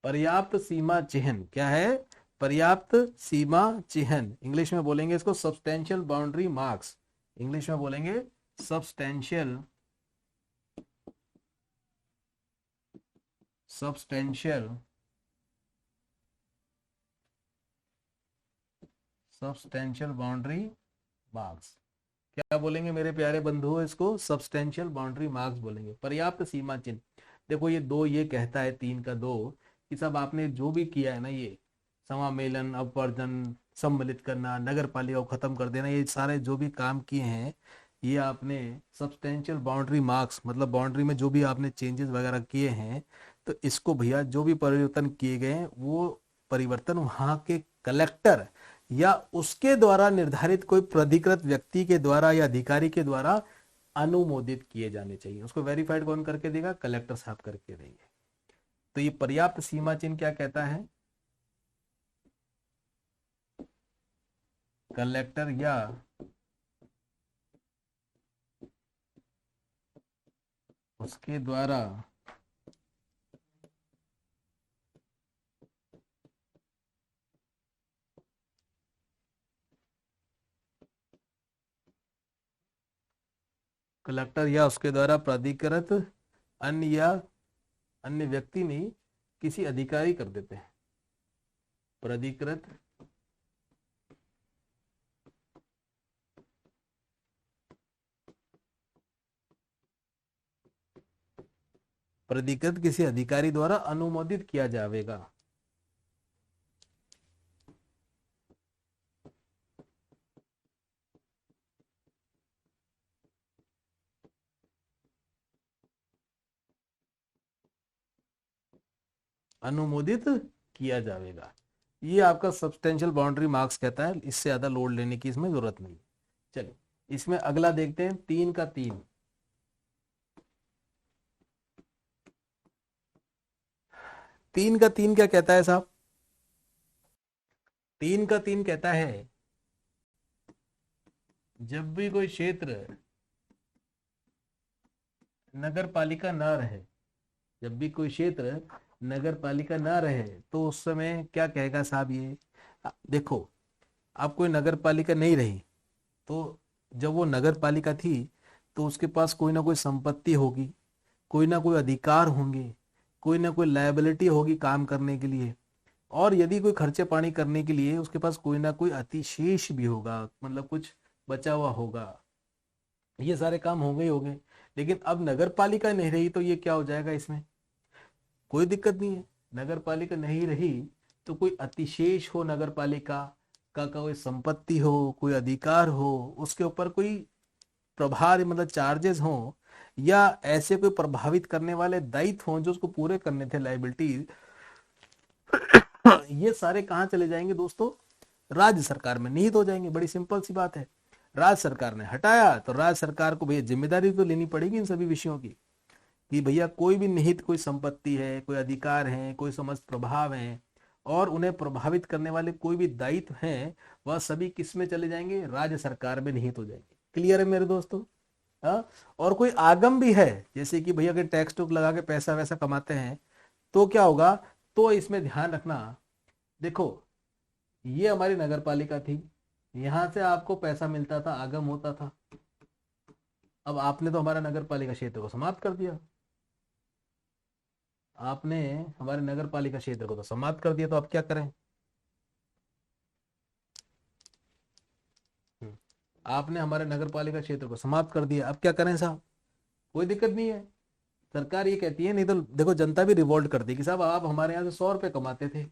पर्याप्त सीमा चिह्न क्या है? पर्याप्त सीमा चिह्न। इंग्लिश में बोलेंगे इसको सब्सटेंशियल बाउंड्री मार्क्स। इंग्लिश में बोलेंगे सब्सटेंशियल बाउंड्री मार्क्स। क्या बोलेंगे मेरे प्यारे बंधुओं? इसको सब्सटेंशियल बाउंड्री मार्क्स बोलेंगे, पर्याप्त सीमा चिन्ह। देखो ये 2 ये कहता है 3 का 2 कि सब आपने जो भी किया है ना, ये समामेलन, अपवर्जन, सम्मिलित करना, नगर पालिका को खत्म कर देना, ये सारे जो भी काम किए हैं ये आपने सब्सटेंशियल बाउंड्री मार्क्स, मतलब बाउंड्री में जो भी आपने चेंजेस वगैरह किए हैं, तो इसको भैया जो भी परिवर्तन किए गए हैं वो परिवर्तन वहां के कलेक्टर या उसके द्वारा निर्धारित कोई प्राधिकृत व्यक्ति के द्वारा या अधिकारी के द्वारा अनुमोदित किए जाने चाहिए। उसको वेरीफाइड कौन करके देगा? कलेक्टर साहब करके देंगे। तो ये पर्याप्त सीमा चिन्ह क्या कहता है? कलेक्टर या उसके द्वारा प्राधिकृत अन्य या अन्य व्यक्ति नहीं, किसी अधिकारी कर देते हैं। प्राधिकृत प्राधिकृत किसी अधिकारी द्वारा अनुमोदित किया जाएगा। अनुमोदित किया जाएगा। ये आपका सब्सटेंशियल बाउंड्री मार्क्स कहता है, इससे ज्यादा लोड लेने की इसमें जरूरत नहीं। चलिए इसमें अगला देखते हैं, 3 का 3। 3 का 3 क्या कहता है साहब? 3 का 3 कहता है जब भी कोई क्षेत्र नगर पालिका ना रहे, जब भी कोई क्षेत्र नगर पालिका ना रहे तो उस समय क्या कहेगा साहब? ये देखो, अब कोई नगर पालिका नहीं रही तो जब वो नगर पालिका थी तो उसके पास कोई ना कोई संपत्ति होगी, कोई ना कोई अधिकार होंगे, कोई ना कोई लायबिलिटी होगी काम करने के लिए, और यदि कोई खर्चे पानी करने के लिए उसके पास कोई ना कोई अतिशेष भी होगा, मतलब कुछ बचा हुआ होगा। ये सारे काम होंगे ही होंगे। लेकिन अब नगर पालिका नहीं रही तो ये क्या हो जाएगा? इसमें कोई दिक्कत नहीं है। नगर पालिका नहीं रही तो कोई अतिशेष हो, नगर पालिका का कोई संपत्ति हो, कोई अधिकार हो, उसके ऊपर कोई प्रभार मतलब चार्जेस हो, या ऐसे कोई प्रभावित करने वाले दायित्व हों जो उसको पूरे करने थे, लाइबिलिटी, ये सारे कहाँ चले जाएंगे दोस्तों? राज्य सरकार में निहित हो जाएंगे। बड़ी सिंपल सी बात है। राज्य सरकार ने हटाया तो राज्य सरकार को भैया जिम्मेदारी तो लेनी पड़ेगी इन सभी विषयों की, कि भैया कोई भी निहित कोई संपत्ति है, कोई अधिकार है, कोई समस्त प्रभाव है, और उन्हें प्रभावित करने वाले कोई भी दायित्व हैं, वह सभी किस में चले जाएंगे? राज्य सरकार में निहित हो जाएंगे। क्लियर है मेरे दोस्तों? हाँ। और कोई आगम भी है, जैसे कि भैया अगर टैक्स टूक लगा के पैसा वैसा कमाते हैं तो क्या होगा? तो इसमें ध्यान रखना, देखो ये हमारी नगर पालिका थी, यहां से आपको पैसा मिलता था, आगम होता था। अब आपने तो हमारा नगर पालिका क्षेत्र को समाप्त कर दिया, आपने हमारे नगर पालिका क्षेत्र को तो समाप्त कर दिया, तो अब क्या करें? आपने हमारे नगर पालिका क्षेत्र को समाप्त कर दिया, अब क्या करें साहब? कोई दिक्कत नहीं है। सरकार ये कहती है, नहीं तो देखो जनता भी रिवोल्ट करती है कि साहब आप हमारे यहाँ से 100 रुपए कमाते थे,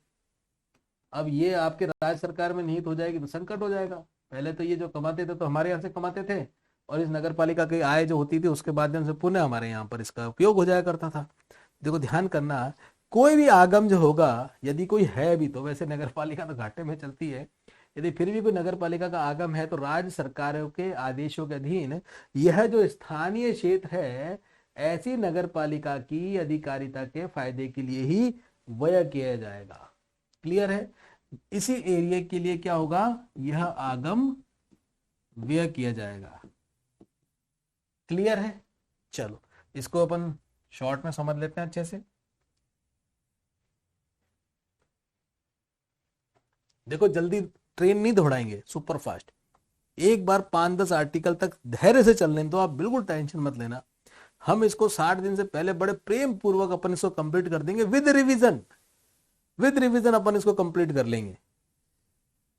अब ये आपके राज्य सरकार में निहित हो जाएगी तो संकट हो जाएगा। पहले तो ये जो कमाते थे तो हमारे यहाँ से कमाते थे, और इस नगर पालिका की आय जो होती थी उसके माध्यम से पुनः हमारे यहाँ पर इसका उपयोग हो जाया करता था। देखो ध्यान करना, कोई भी आगम जो होगा, यदि कोई है भी, तो वैसे नगर पालिका तो घाटे में चलती है, यदि फिर भी कोई नगर पालिका का आगम है तो राज्य सरकारों के आदेशों के अधीन यह जो स्थानीय क्षेत्र है ऐसी नगर पालिका की अधिकारिता के फायदे के लिए ही व्यय किया जाएगा। क्लियर है? इसी एरिया के लिए क्या होगा? यह आगम व्यय किया जाएगा। क्लियर है? चलो इसको अपन शॉर्ट में समझ लेते हैं अच्छे से। देखो जल्दी ट्रेन नहीं दौड़ाएंगे, सुपर फास्ट। एक बार 5-10 आर्टिकल तक धैर्य से चलने दो, आप बिल्कुल टेंशन मत लेना। हम इसको 60 दिन से पहले बड़े प्रेम पूर्वक अपन इसको कंप्लीट कर देंगे, विद रिवीजन। विद रिवीजन अपन इसको कंप्लीट कर लेंगे।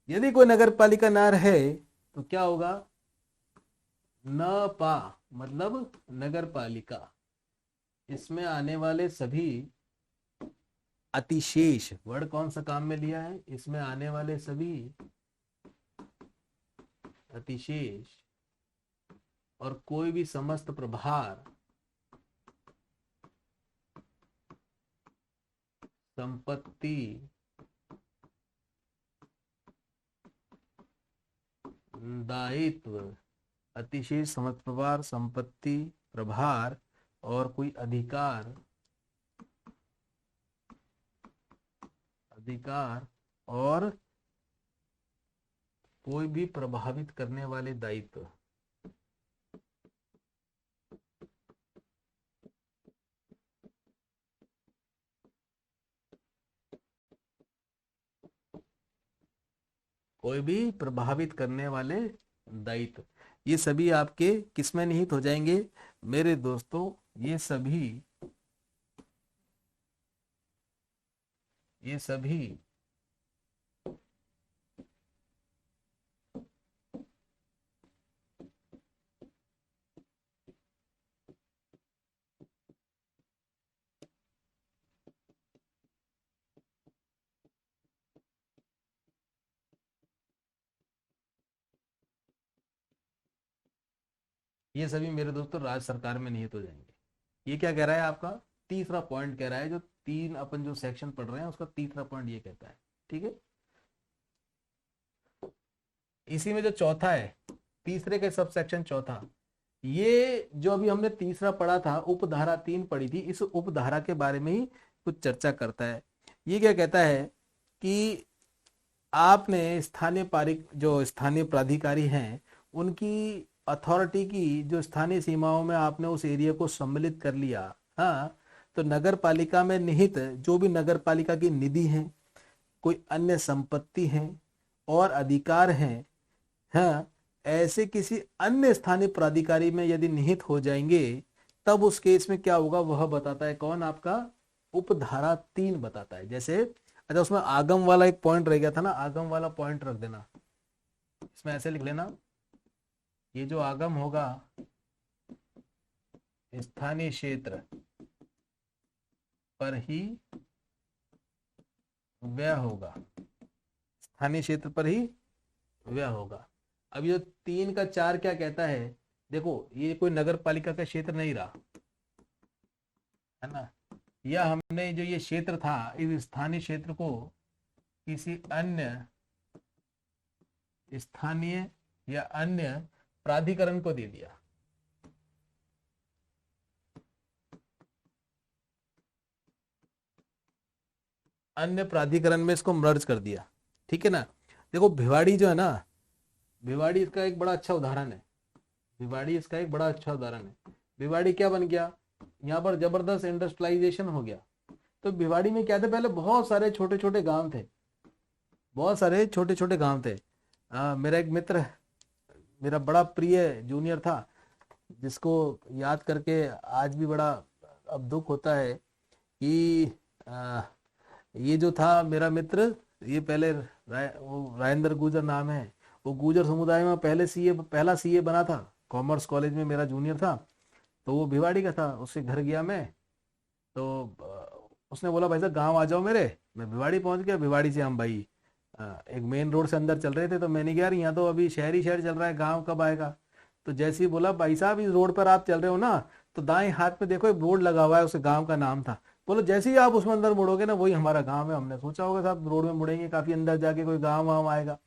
यदि कोई नगर पालिका ना रहे तो क्या होगा? न पा मतलब नगर पालिका, इसमें आने वाले सभी अतिशेष, वर्ड कौन सा काम में लिया है? इसमें आने वाले सभी अतिशेष और कोई भी समस्त प्रभार संपत्ति दायित्व अतिशेष समस्त प्रभार, संपत्ति प्रभार और कोई अधिकार, अधिकार और कोई भी प्रभावित करने वाले दायित्व। कोई भी प्रभावित करने वाले दायित्व, ये सभी आपके किसमें निहित हो जाएंगे मेरे दोस्तों? ये सभी ये सभी मेरे दोस्तों राज्य सरकार में निहित हो जाएंगे। ये क्या कह रहा है आपका? तीसरा पॉइंट कह रहा है, जो तीन अपन जो सेक्शन पढ़ रहे हैं उसका तीसरा पॉइंट ये कहता है। ठीक है, इसी में जो चौथा है, तीसरे के सब सेक्शन चौथा, ये जो अभी हमने तीसरा पढ़ा था, उपधारा 3 पढ़ी थी, इस उपधारा के बारे में ही कुछ चर्चा करता है। ये क्या कहता है कि आपने स्थानीय प्राधिकारी हैं, उनकी अथॉरिटी की जो स्थानीय सीमाओं में आपने उस एरिया को सम्मिलित कर लिया। हाँ, तो नगर पालिका में निहित जो भी नगर पालिका की निधि है, कोई अन्य संपत्ति है और अधिकार हैं, हाँ, ऐसे किसी अन्य स्थानीय प्राधिकारी में यदि निहित हो जाएंगे, तब उस केस में क्या होगा वह बताता है कौन? आपका उपधारा 3 बताता है। जैसे अच्छा, उसमें आगम वाला एक पॉइंट रह गया था ना, आगम वाला पॉइंट रख देना, इसमें ऐसे लिख लेना, ये जो आगम होगा स्थानीय क्षेत्र पर ही व्यय होगा, स्थानीय क्षेत्र पर ही व्यय होगा। अब ये 3 का 4 क्या कहता है? देखो, ये कोई नगर पालिका का क्षेत्र नहीं रहा है ना, या हमने जो ये क्षेत्र था, इस स्थानीय क्षेत्र को किसी अन्य स्थानीय या अन्य प्राधिकरण को दे दिया। अन्य प्राधिकरण में इसको मर्ज कर दिया। ठीक है ना। देखो, भिवाड़ी जो है ना, भिवाड़ी इसका एक बड़ा अच्छा उदाहरण है। भिवाड़ी इसका एक बड़ा अच्छा उदाहरण है। भिवाड़ी क्या बन गया? यहाँ पर जबरदस्त इंडस्ट्रियलाइजेशन हो गया। तो भिवाड़ी में क्या थे? पहले बहुत सारे छोटे छोटे गांव थे, बहुत सारे छोटे छोटे गांव थे। मेरा एक मित्र, मेरा बड़ा प्रिय जूनियर था, जिसको याद करके आज भी बड़ा अब दुख होता है कि ये जो था मेरा मित्र, ये पहले वो राजेंद्र गुजर नाम है, वो गुजर समुदाय में पहला सीए बना था। कॉमर्स कॉलेज में मेरा जूनियर था, तो वो भिवाड़ी का था। उसके घर गया मैं, तो उसने बोला भाई साहब गाँव आ जाओ मेरे। मैं भिवाड़ी पहुंच गया। भिवाड़ी से हम भाई एक मेन रोड से अंदर चल रहे थे, तो मैंने कहा यार यहाँ तो अभी शहर चल रहा है, गाँव कब आएगा? तो जैसे ही बोला भाई साहब इस रोड पर आप चल रहे हो ना, तो दाएं हाथ में देखो एक बोर्ड लगा हुआ है, उस गांव का नाम था। बोलो जैसे ही आप उसमें अंदर मुड़ोगे ना, वही हमारा गांव है। हमने सोचा होगा साहब रोड में मुड़ेंगे, काफी अंदर जाके कोई गाँव वाँव आएगा।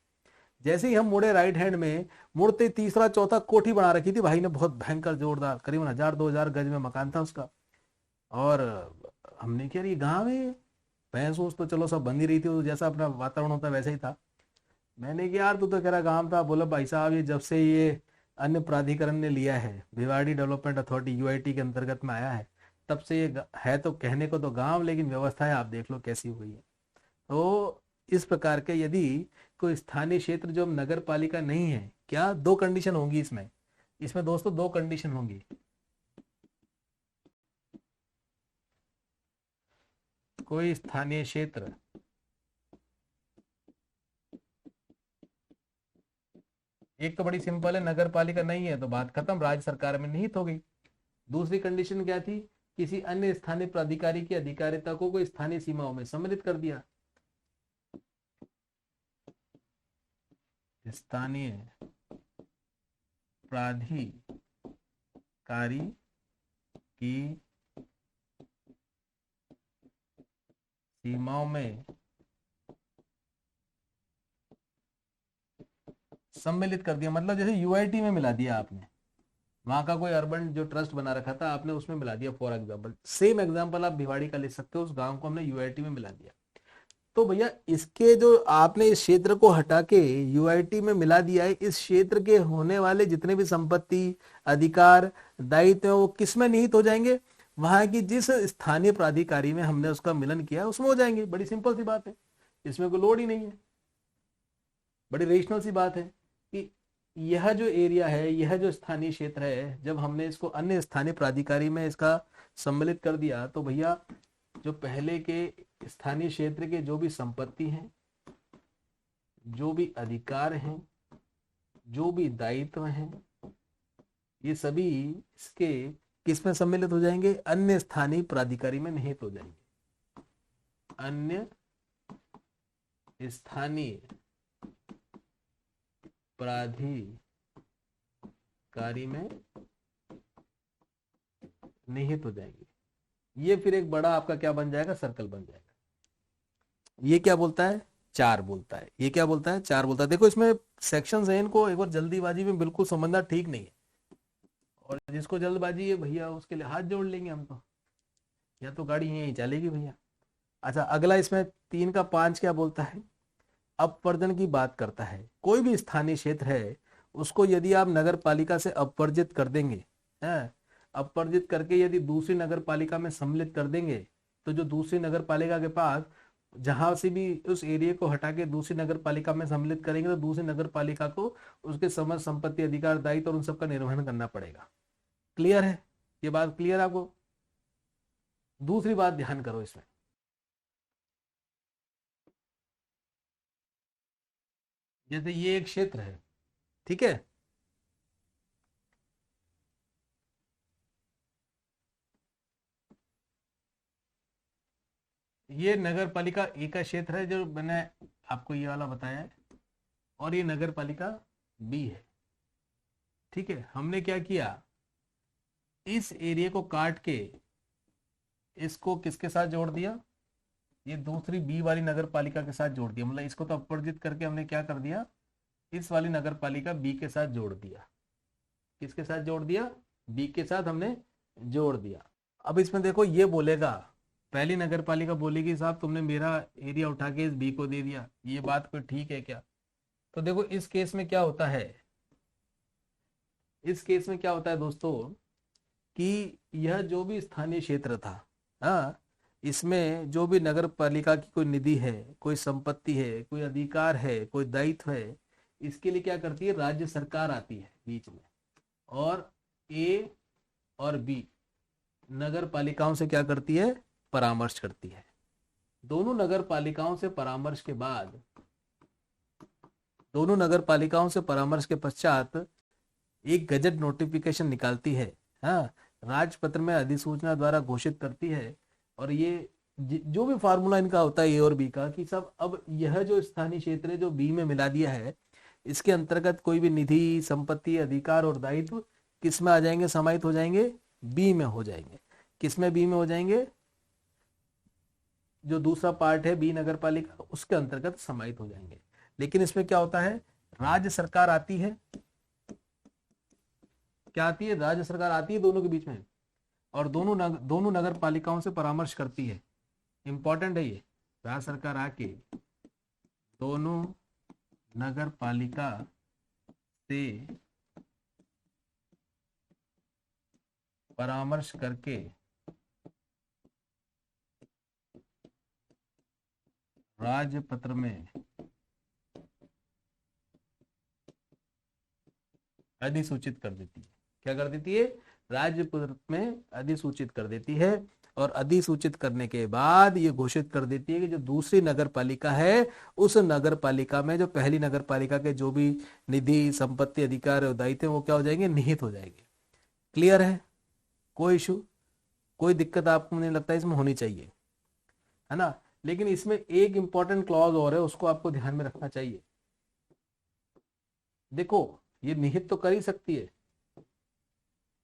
जैसे ही हम मुड़े राइट हैंड में, मुड़ते तीसरा चौथा कोठी बना रखी थी भाई ने, बहुत भयंकर जोरदार, करीबन 1000-2000 गज में मकान था उसका। और हमने क्या ये गाँव है? भैंस वूस तो चलो सब बंदी रही थी, तो जैसा अपना वातावरण होता वैसे ही था। मैंने कहा यार तू तो कह रहा गांव था। बोला भाई साहब ये जब से ये अन्य प्राधिकरण ने लिया है, भिवाड़ी डेवलपमेंट अथॉरिटी यूआईटी के अंतर्गत में आया है, तब से ये है तो कहने को तो गांव, लेकिन व्यवस्थाएं आप देख लो कैसी हुई है। तो इस प्रकार के यदि कोई स्थानीय क्षेत्र जो नगर पालिका नहीं है, क्या दो कंडीशन होंगी इसमें? इसमें दोस्तों दो कंडीशन होंगी। कोई स्थानीय क्षेत्र एक तो बड़ी सिंपल है, नगर पालिका नहीं है तो बात खत्म, राज्य सरकार में निहित हो गई। दूसरी कंडीशन क्या थी? किसी अन्य स्थानीय प्राधिकारी की अधिकारिता को कोई स्थानीय सीमाओं में सम्मिलित कर दिया। स्थानीय प्राधिकारी की सीमाओं में सम्मिलित कर दिया, मतलब जैसे यूआईटी में मिला दिया आपने, वहां का कोई अर्बन जो ट्रस्ट बना रखा था आपने उसमें मिला दिया। फॉर एग्जाम्पल, सेम एग्जाम्पल आप भिवाड़ी का ले सकते हो, उस गांव को हमने यूआईटी में मिला दिया। तो भैया इसके जो आपने इस क्षेत्र को हटा के यूआईटी में मिला दिया है, इस क्षेत्र के होने वाले जितने भी संपत्ति, अधिकार, दायित्व हैं, वो किस में निहित हो जाएंगे? वहां की जिस स्थानीय प्राधिकारी में हमने उसका मिलन किया उसमें हो जाएंगे। बड़ी सिंपल सी बात है, इसमें कोई लोड ही नहीं है। बड़ी रेशनल सी बात है कि यह जो एरिया है, यह जो स्थानीय क्षेत्र है, जब हमने इसको अन्य स्थानीय प्राधिकारी में इसका सम्मिलित कर दिया, तो भैया जो पहले के स्थानीय क्षेत्र के जो भी संपत्ति हैं, जो भी अधिकार हैं, जो भी दायित्व हैं, ये सभी इसके किस में सम्मिलित हो जाएंगे? अन्य स्थानीय प्राधिकारी में निहित हो जाएंगे। अन्य स्थानीय प्राधिकारी में निहित हो जाएंगे। ये फिर एक बड़ा आपका क्या बन जाएगा? सर्कल बन जाएगा। ये क्या बोलता है? 4 बोलता है। ये क्या बोलता है? 4 बोलता है। देखो इसमें सेक्शंस हैं, इनको एक बार जल्दीबाजी में बिल्कुल समझना ठीक नहीं है, और जिसको जल्दबाजी है भैया उसके लिए हाथ जोड़ लेंगे हम तो, या तो गाड़ी यहीं चलेगी भैया। अच्छा, अगला इसमें 3 का 5 क्या बोलता है? अपवर्जन की बात करता है। कोई भी स्थानीय क्षेत्र है उसको यदि आप नगर पालिका से अपवर्जित कर देंगे, है, अपवर्जित करके यदि दूसरी नगर पालिका में सम्मिलित कर देंगे, तो जो दूसरी नगर पालिका के पास जहां से भी उस एरिया को हटा के दूसरी नगर पालिका में सम्मिलित करेंगे, तो दूसरी नगर पालिका को उसके समस्त संपत्ति, अधिकार, दायित्व और उन सबका निर्वहन करना पड़ेगा। क्लियर है? ये बात क्लियर आपको? दूसरी बात ध्यान करो इसमें, जैसे ये एक क्षेत्र है, ठीक है, ये नगर पालिका ए का क्षेत्र है जो मैंने आपको ये वाला बताया है, और ये नगर पालिका बी है। ठीक है, हमने क्या किया, इस एरिया को काट के इसको किसके साथ जोड़ दिया? ये दूसरी बी वाली नगर पालिका के साथ जोड़ दिया। मतलब इसको तो अपवर्जित करके हमने क्या कर दिया, इस वाली नगर पालिका बी के साथ जोड़ दिया। किसके साथ जोड़ दिया? बी के साथ हमने जोड़ दिया। अब इसमें देखो ये बोलेगा, पहली नगर पालिका बोलेगी साहब तुमने मेरा एरिया उठा के इस बी को दे दिया, ये बात कोई ठीक है क्या? तो देखो इस केस में क्या होता है, इस केस में क्या होता है दोस्तों, कि यह जो भी स्थानीय क्षेत्र था, हाँ, इसमें जो भी नगर पालिका की कोई निधि है, कोई संपत्ति है, कोई अधिकार है, कोई दायित्व है, इसके लिए क्या करती है? राज्य सरकार आती है बीच में, और ए और बी नगर पालिकाओं से क्या करती है? परामर्श करती है। दोनों नगर पालिकाओं से परामर्श के बाद, दोनों नगर पालिकाओं से परामर्श के पश्चात एक गजट नोटिफिकेशन निकालती है, हाँ, राजपत्र में अधिसूचना द्वारा घोषित करती है। और ये जो भी फार्मूला इनका होता है ए और बी का, कि सब अब यह जो स्थानीय क्षेत्र है जो बी में मिला दिया है, इसके अंतर्गत कोई भी निधि, संपत्ति, अधिकार और दायित्व किस में आ जाएंगे? समाहित हो जाएंगे, बी में हो जाएंगे। किस में? बी में हो जाएंगे। जो दूसरा पार्ट है बी नगर पालिका, उसके अंतर्गत समाहित हो जाएंगे। लेकिन इसमें क्या होता है, राज्य सरकार आती है, क्या आती है? राज्य सरकार आती है दोनों के बीच में, और दोनों नगर पालिकाओं से परामर्श करती है। इंपॉर्टेंट है ये, राज्य सरकार आके दोनों नगर पालिका से परामर्श करके राजपत्र में अधिसूचित कर देती है। क्या कर देती है? राजपत्र में अधिसूचित कर देती है, और अधिसूचित करने के बाद ये घोषित कर देती है कि जो दूसरी नगर पालिका है, उस नगर पालिका में जो पहली नगर पालिका के जो भी निधि, संपत्ति, अधिकार और दायित्व वो क्या हो जाएंगे? निहित हो जाएंगे। क्लियर है? कोई इशू, कोई दिक्कत आपको नहीं लगता इसमें होनी चाहिए, है ना? लेकिन इसमें एक इंपॉर्टेंट क्लॉज और है, उसको आपको ध्यान में रखना चाहिए। देखो ये निहित तो कर ही सकती है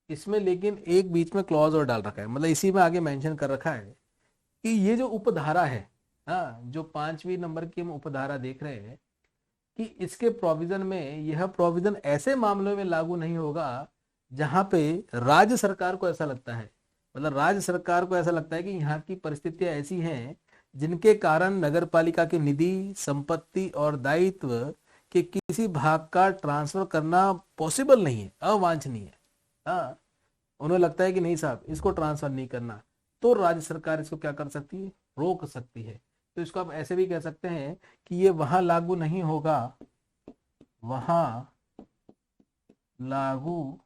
इसमें, लेकिन एक बीच में क्लॉज और डाल रखा है, मतलब इसी में आगे मेंशन कर रखा है कि ये जो उपधारा है, हाँ, जो 5वीं नंबर की हम उपधारा देख रहे हैं, कि इसके प्रोविजन में, यह प्रोविजन ऐसे मामलों में लागू नहीं होगा जहां पे राज्य सरकार को ऐसा लगता है, मतलब राज्य सरकार को ऐसा लगता है कि यहाँ की परिस्थितियां ऐसी हैं जिनके कारण नगर पालिका की निधि, संपत्ति और दायित्व के किसी भाग का ट्रांसफर करना पॉसिबल नहीं है, अवांछनीय है। हाँ, उन्हें लगता है कि नहीं साहब, इसको ट्रांसफर नहीं करना, तो राज्य सरकार इसको क्या कर सकती है, रोक सकती है। तो इसको आप ऐसे भी कह सकते हैं कि ये वहां लागू नहीं होगा, वहां लागू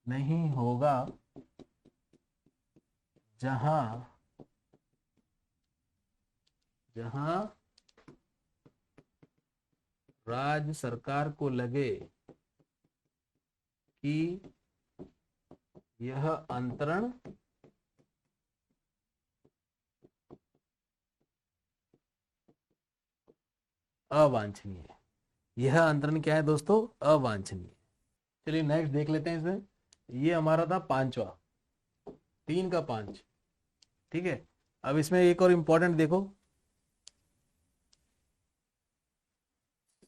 नहीं होगा जहां जहां राज्य सरकार को लगे कि यह अंतरण अवांछनीय है। यह अंतरण क्या है दोस्तों, अवांछनीय। चलिए नेक्स्ट देख लेते हैं इसमें। ये हमारा था पांचवा, 3 का 5, ठीक है। अब इसमें एक और इंपॉर्टेंट देखो,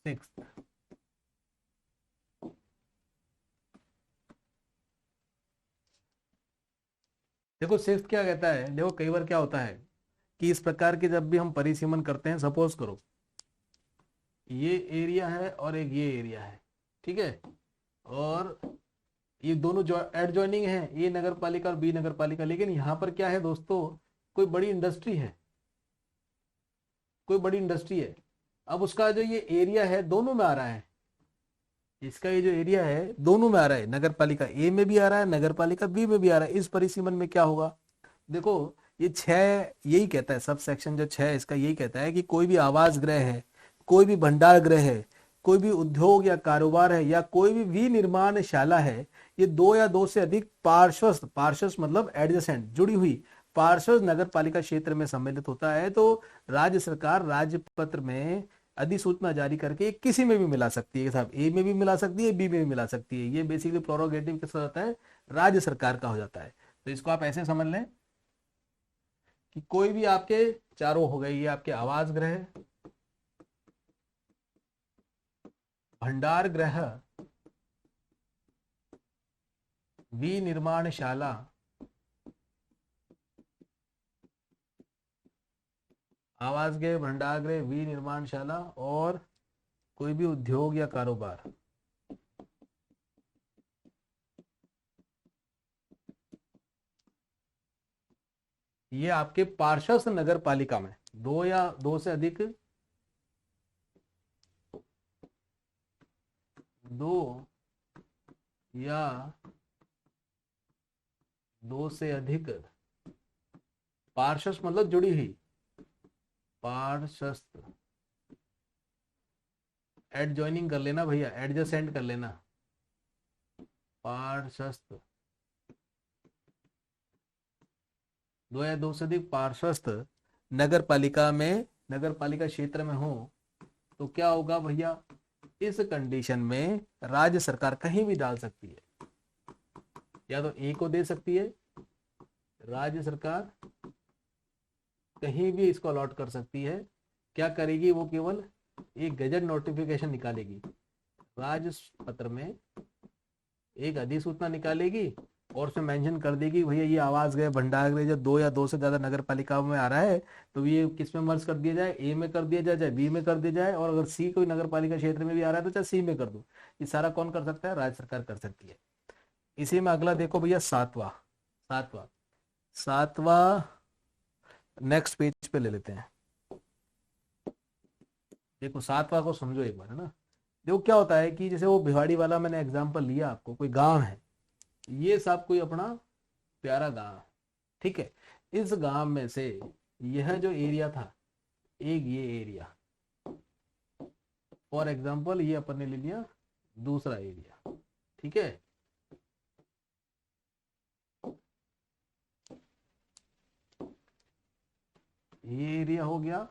6। देखो 6 क्या कहता है, देखो कई बार क्या होता है कि इस प्रकार के जब भी हम परिसीमन करते हैं, सपोज करो ये एरिया है और एक ये एरिया है, ठीक है, और ये दोनों जो एडजॉइनिंग है, ए नगर पालिका और बी नगर पालिका, लेकिन यहाँ पर क्या है दोस्तों, कोई बड़ी इंडस्ट्री है, कोई बड़ी इंडस्ट्री है। अब उसका जो ये एरिया है दोनों में आ रहा है, इसका ये जो एरिया है दोनों में आ रहा है, नगर पालिका ए में भी आ रहा है, नगर पालिका बी में भी आ रहा है। इस परिसीमन में क्या होगा, देखो ये 6 यही कहता है, सब सेक्शन जो 6 इसका यही कहता है कि कोई भी आवास गृह है, कोई भी भंडार गृह है, कोई भी उद्योग या कारोबार है, या कोई भी विनिर्माणशाला है, ये 2 या 2 से अधिक पार्श्वस्थ, पार्श्वस्थ मतलब एडजेसेंट, जुड़ी हुई पार्श्व नगर पालिका क्षेत्र में सम्मिलित होता है, तो राज्य सरकार राज्य पत्र में अधिसूचना जारी करके किसी में भी मिला सकती है साहब, ए में भी मिला सकती है, बी में भी मिला सकती है। ये बेसिकली प्रोरोगेटिव किसका होता है, राज्य सरकार का हो जाता है। तो इसको आप ऐसे समझ लें कि कोई भी आपके चारों हो गए, ये आपके आवास गृह, भंडार गृह, विनिर्माणशाला, आवास गृह, भंडार गृह, विनिर्माणशाला और कोई भी उद्योग या कारोबार, ये आपके पार्षद नगर पालिका में 2 या 2 से अधिक, 2 या 2 से अधिक पार्षद मतलब जुड़ी हुई, पार्षद, एडजॉइनिंग कर लेना भैया, एडजेसेंट कर लेना, पार्षद, 2 या 2 से अधिक पार्षद नगर पालिका में, नगर पालिका क्षेत्र में हो, तो क्या होगा भैया, इस कंडीशन में राज्य सरकार कहीं भी डाल सकती है, या तो ए को दे सकती है, राज्य सरकार कहीं भी इसको अलॉट कर सकती है। क्या करेगी वो, केवल एक गजट नोटिफिकेशन निकालेगी, राज्य पत्र में एक अधिसूचना निकालेगी और उसमें मेंशन कर देगी भैया ये आवास गृह, भंडार गृह जो 2 या 2 से ज्यादा नगर पालिकाओं में आ रहा है, तो ये किस में मर्ज कर दिया जाए, ए में कर दिया जाए, चाहे बी में कर दिया जाए, और अगर सी कोई नगर पालिका क्षेत्र में भी आ रहा है तो चाहे सी में कर दो। ये सारा कौन कर सकता है, राज्य सरकार कर सकती है। इसी में अगला देखो भैया, सातवां, सातवां, सातवां नेक्स्ट पेज पे ले लेते हैं। देखो सातवां को समझो एक बार, है ना। देखो क्या होता है कि जैसे वो भिवाड़ी वाला मैंने एग्जांपल लिया आपको, कोई गांव है, ये सब कोई अपना प्यारा गांव है, ठीक है। इस गांव में से यह जो एरिया था, एक ये एरिया, फॉर एग्जांपल ये अपन ने ले लिया दूसरा एरिया, ठीक है। ये एरिया हो गया,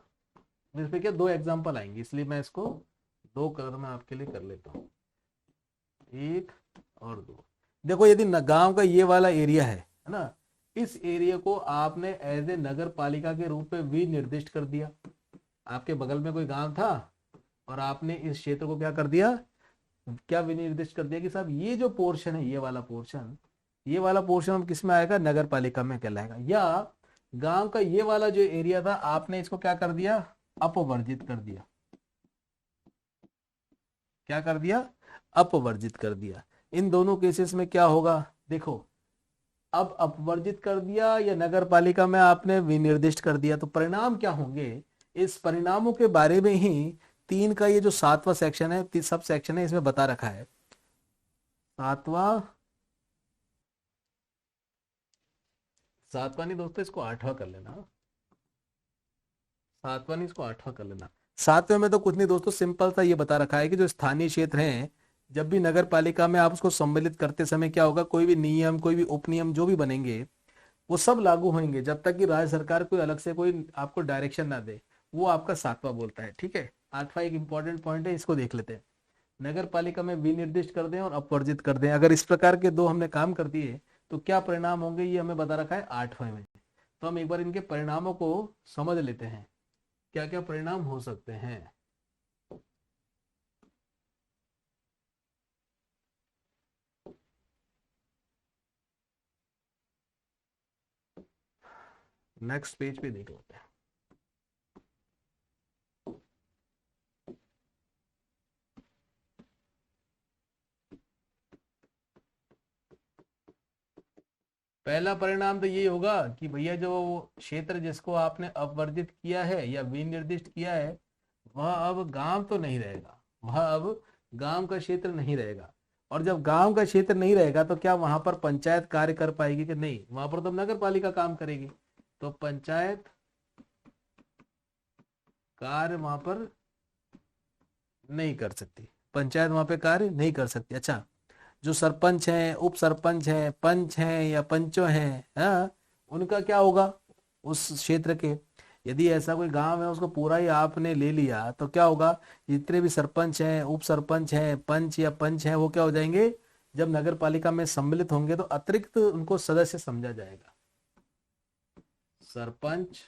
इस पे क्या 2 एग्जांपल आएंगे, इसलिए मैं इसको 2 कलर में आपके लिए कर लेता हूँ, 1 और 2। देखो यदि गांव का ये वाला एरिया है ना, इस एरिया को आपने एज ए नगर पालिका के रूप में भी निर्दिष्ट कर दिया। आपके बगल में कोई गांव था, और आपने इस क्षेत्र को क्या कर दिया, क्या विनिर्दिष्ट कर दिया कि साहब ये जो पोर्शन है, ये वाला पोर्शन हम किस में आएगा, नगर पालिका में कहलाएगा। या गांव का ये वाला जो एरिया था, आपने इसको क्या कर दिया, अपवर्जित कर दिया। क्या कर दिया, अपवर्जित कर दिया। इन दोनों केसेस में क्या होगा, देखो, अब अपवर्जित कर दिया या नगर पालिका में आपने विनिर्दिष्ट कर दिया, तो परिणाम क्या होंगे, इस परिणामों के बारे में ही 3 का ये जो 7वां सेक्शन है, सब सेक्शन है, इसमें बता रखा है। 7वां, 7वां नहीं दोस्तों, इसको 8वां कर लेना। 7वां नहीं, इसको 8वां कर लेना। 7वें में तो कुछ नहीं दोस्तों, सिंपल सा ये बता रखा है कि जो स्थानीय क्षेत्र हैं, जब भी नगर पालिका में आप उसको सम्मिलित करते समय क्या होगा, कोई भी नियम, कोई भी उपनियम जो भी बनेंगे, वो सब लागू होंगे जब तक कि राज्य सरकार कोई अलग से कोई आपको डायरेक्शन ना दे। वो आपका 7वां बोलता है, ठीक है। 8वां एक इंपॉर्टेंट पॉइंट है, इसको देख लेते हैं। नगर पालिका में विनिर्दिष्ट कर दें और अपवर्जित कर दें, अगर इस प्रकार के दो हमने काम कर दिए तो क्या परिणाम होंगे, ये हमें बता रखा है 8वें में। तो हम एक बार इनके परिणामों को समझ लेते हैं, क्या क्या परिणाम हो सकते हैं। नेक्स्ट पेज पे देख लेते हैं। पहला परिणाम तो ये होगा कि भैया जो क्षेत्र जिसको आपने अपवर्जित किया है या विनिर्दिष्ट किया है, वह अब गांव तो नहीं रहेगा, वह अब गांव का क्षेत्र नहीं रहेगा। और जब गांव का क्षेत्र नहीं रहेगा तो क्या वहां पर पंचायत कार्य कर पाएगी कि नहीं, वहां पर तो नगर पालिका काम करेगी। तो पंचायत कार्य वहां पर नहीं कर सकती, पंचायत वहां पे कार्य नहीं कर सकती। अच्छा, जो सरपंच हैं, उप सरपंच हैं, पंच हैं या पंचों हैं, हाँ, उनका क्या होगा उस क्षेत्र के। यदि ऐसा कोई गांव है उसको पूरा ही आपने ले लिया तो क्या होगा, जितने भी सरपंच हैं, उप सरपंच हैं, पंच या पंच हैं, वो क्या हो जाएंगे, जब नगर पालिका में सम्मिलित होंगे तो अतिरिक्त उनको सदस्य समझा जाएगा। सरपंच,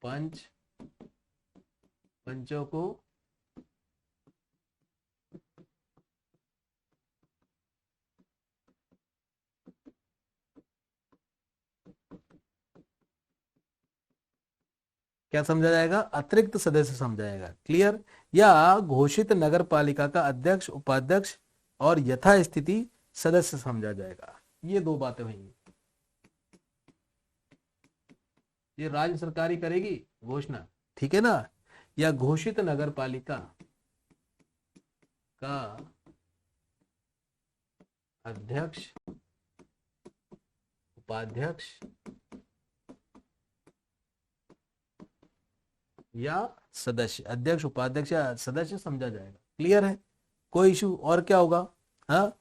पंच, पंचों को क्या समझा जाएगा, अतिरिक्त सदस्य समझा जाएगा। क्लियर। या घोषित नगर पालिका का अध्यक्ष, उपाध्यक्ष और यथास्थिति सदस्य समझा जाएगा। ये दो बातें हुई, ये राज्य सरकार ही करेगी घोषणा, ठीक है ना। या घोषित नगर पालिका का अध्यक्ष, उपाध्यक्ष या सदस्य, अध्यक्ष, उपाध्यक्ष या सदस्य समझा जाएगा। क्लियर है, कोई इशू। और क्या होगा, हाँ,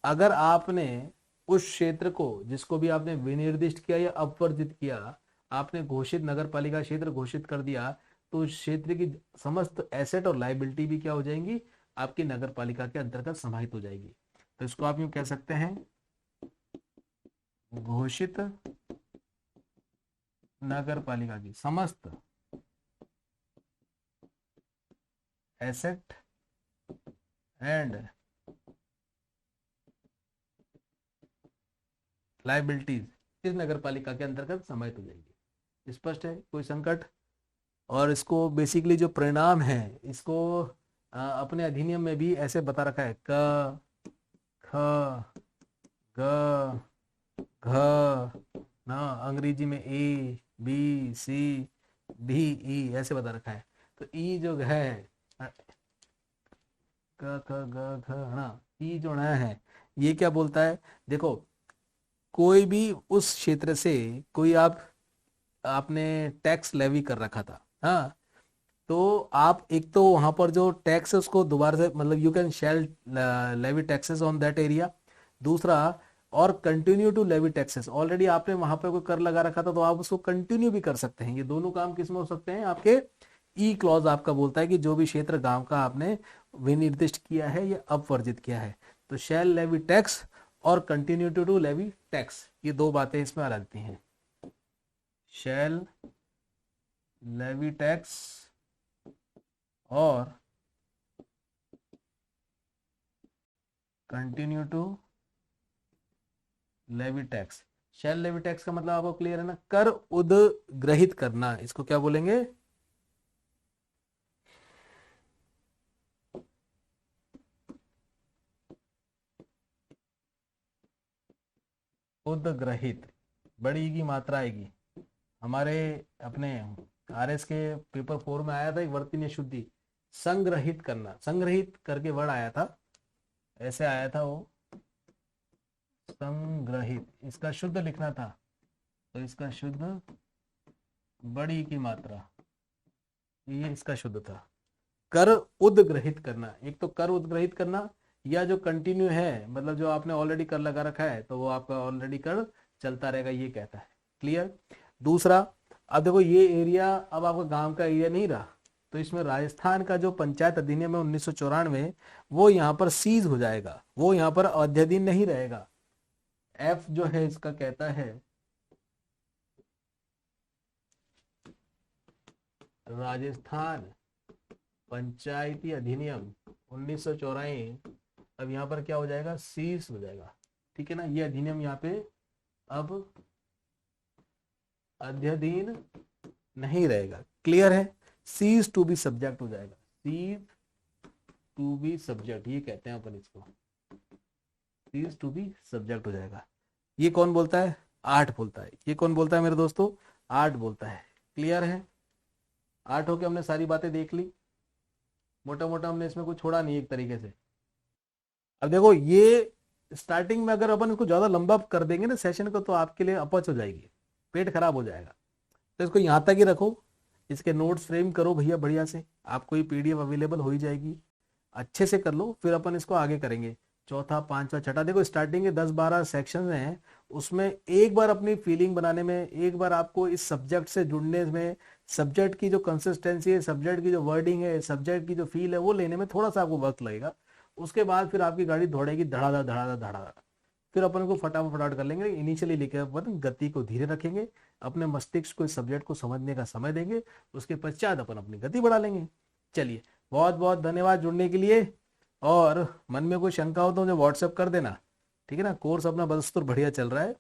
अगर आपने उस क्षेत्र को, जिसको भी आपने विनिर्दिष्ट किया या अपवर्जित किया, आपने घोषित नगर पालिका क्षेत्र घोषित कर दिया, तो उस क्षेत्र की समस्त एसेट और लाइबिलिटी भी क्या हो जाएंगी, आपकी नगर पालिका के अंतर्गत समाहित हो जाएगी। तो इसको आप यूं कह सकते हैं, घोषित नगर पालिका की समस्त एसेट एंड लाइबिलिटीज इस नगर पालिका के अंतर्गत समाहित हो जाएगी। स्पष्ट है, कोई संकट। और इसको बेसिकली जो परिणाम है, इसको अपने अधिनियम में भी ऐसे बता रखा है, क, ख, ग, घ, ना, अंग्रेजी में ए, बी, सी, डी, ई ऐसे बता रखा है। तो ई जो है, क, ख, ग, घ, ना, ई जो है, ये क्या बोलता है, देखो, कोई भी उस क्षेत्र से कोई आपने टैक्स लेवी कर रखा था, हाँ, तो आप एक तो वहां पर जो टैक्स है उसको दोबारा से, मतलब you can shall levy taxes on that area. दूसरा, और continue to levy taxes, already आपने वहां पर कोई कर लगा रखा था तो आप उसको कंटिन्यू भी कर सकते हैं। ये दोनों काम किस में हो सकते हैं, आपके ई क्लॉज आपका बोलता है कि जो भी क्षेत्र गांव का आपने विनिर्दिष्ट किया है या अपवर्जित किया है, तो शेल लेवी टैक्स और continue to do levy tax, ये दो बातें इसमें आ लगती हैं। शेल लेवी टैक्स और continue to levy tax. Shall levy tax का मतलब आपको क्लियर है ना, कर उद्ग्रहित करना, इसको क्या बोलेंगे? उद्ग्रहित, बड़ी की मात्रा आएगी। हमारे अपने आरएस के पेपर 4 में आया था एक वर्तनीय शुद्धि, संग्रहित करना, संग्रहित करके वर्ड आया था, ऐसे आया था वो, संग्रहित। इसका शुद्ध लिखना था, तो इसका शुद्ध बड़ी की मात्रा, ये इसका शुद्ध था। कर उद्ग्रहित करना, एक तो कर उद्ग्रहित करना, या जो कंटिन्यू है मतलब जो आपने ऑलरेडी कर लगा रखा है तो वो आपका ऑलरेडी कर चलता रहेगा, ये कहता है। क्लियर? दूसरा, अब देखो ये एरिया अब आपका गांव का एरिया नहीं रहा, तो इसमें राजस्थान का जो पंचायत अधिनियम है 1994, वो यहाँ पर सीज हो जाएगा, वो यहाँ पर अध्ययन नहीं रहेगा। एफ जो है इसका कहता है राजस्थान पंचायती अधिनियम 1994, अब यहाँ पर क्या हो जाएगा? सीज हो जाएगा। ठीक है ना, ये अधिनियम यहाँ पे अब अध्ययन नहीं रहेगा। क्लियर है? सीज टू बी सब्जेक्ट हो जाएगा, सीज टू बी सब्जेक्ट, ये कहते हैं अपन इसको, सीज टू बी सब्जेक्ट हो जाएगा। ये कौन बोलता है? 8 बोलता है। ये कौन बोलता है मेरे दोस्तों? 8 बोलता है। क्लियर है? 8 होके हमने सारी बातें देख ली, मोटा मोटा हमने इसमें कुछ छोड़ा नहीं एक तरीके से। अब देखो ये स्टार्टिंग में अगर अपन इसको ज्यादा लंबा कर देंगे ना सेशन को, तो आपके लिए अपच हो जाएगी, पेट खराब हो जाएगा। तो इसको यहाँ तक ही रखो, इसके नोट्स फ्रेम करो भैया बढ़िया से, आपको ये पीडीएफ अवेलेबल हो ही जाएगी, अच्छे से कर लो, फिर अपन इसको आगे करेंगे। चौथा, पांचवा, छठा, देखो स्टार्टिंग के 10-12 सेक्शन हैं, उसमें एक बार अपनी फीलिंग बनाने में, एक बार आपको इस सब्जेक्ट से जुड़ने में, सब्जेक्ट की जो कंसिस्टेंसी है, सब्जेक्ट की जो वर्डिंग है, सब्जेक्ट की जो फील है, वो लेने में थोड़ा सा आपको वक्त लगेगा। उसके बाद फिर आपकी गाड़ी दौड़ेगी धड़ाधड़ धड़ाधड़ धड़ाधड़, फिर अपन को फटाफट कर लेंगे। इनिशियली लेके अपन गति को धीरे रखेंगे, अपने मस्तिष्क को इस सब्जेक्ट को समझने का समय देंगे, उसके पश्चात अपन अपनी गति बढ़ा लेंगे। चलिए, बहुत बहुत धन्यवाद जुड़ने के लिए, और मन में कोई शंका हो तो मुझे व्हाट्सएप कर देना। ठीक है ना, कोर्स अपना बदस्तूर बढ़िया चल रहा है,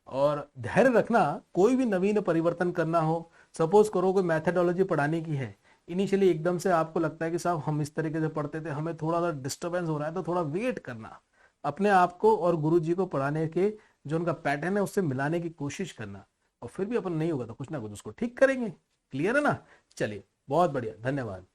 और धैर्य रखना, कोई भी नवीन परिवर्तन करना हो, सपोज करो कोई मैथडोलॉजी पढ़ाने की है, इनिशियली एकदम से आपको लगता है कि साहब हम इस तरीके से पढ़ते थे, हमें थोड़ा सा डिस्टर्बेंस हो रहा है, तो थोड़ा वेट करना, अपने आप को और गुरु जी को पढ़ाने के जो उनका पैटर्न है उससे मिलाने की कोशिश करना, और फिर भी अपन नहीं होगा तो कुछ ना कुछ उसको ठीक करेंगे। क्लियर है ना? चलिए, बहुत बढ़िया, धन्यवाद।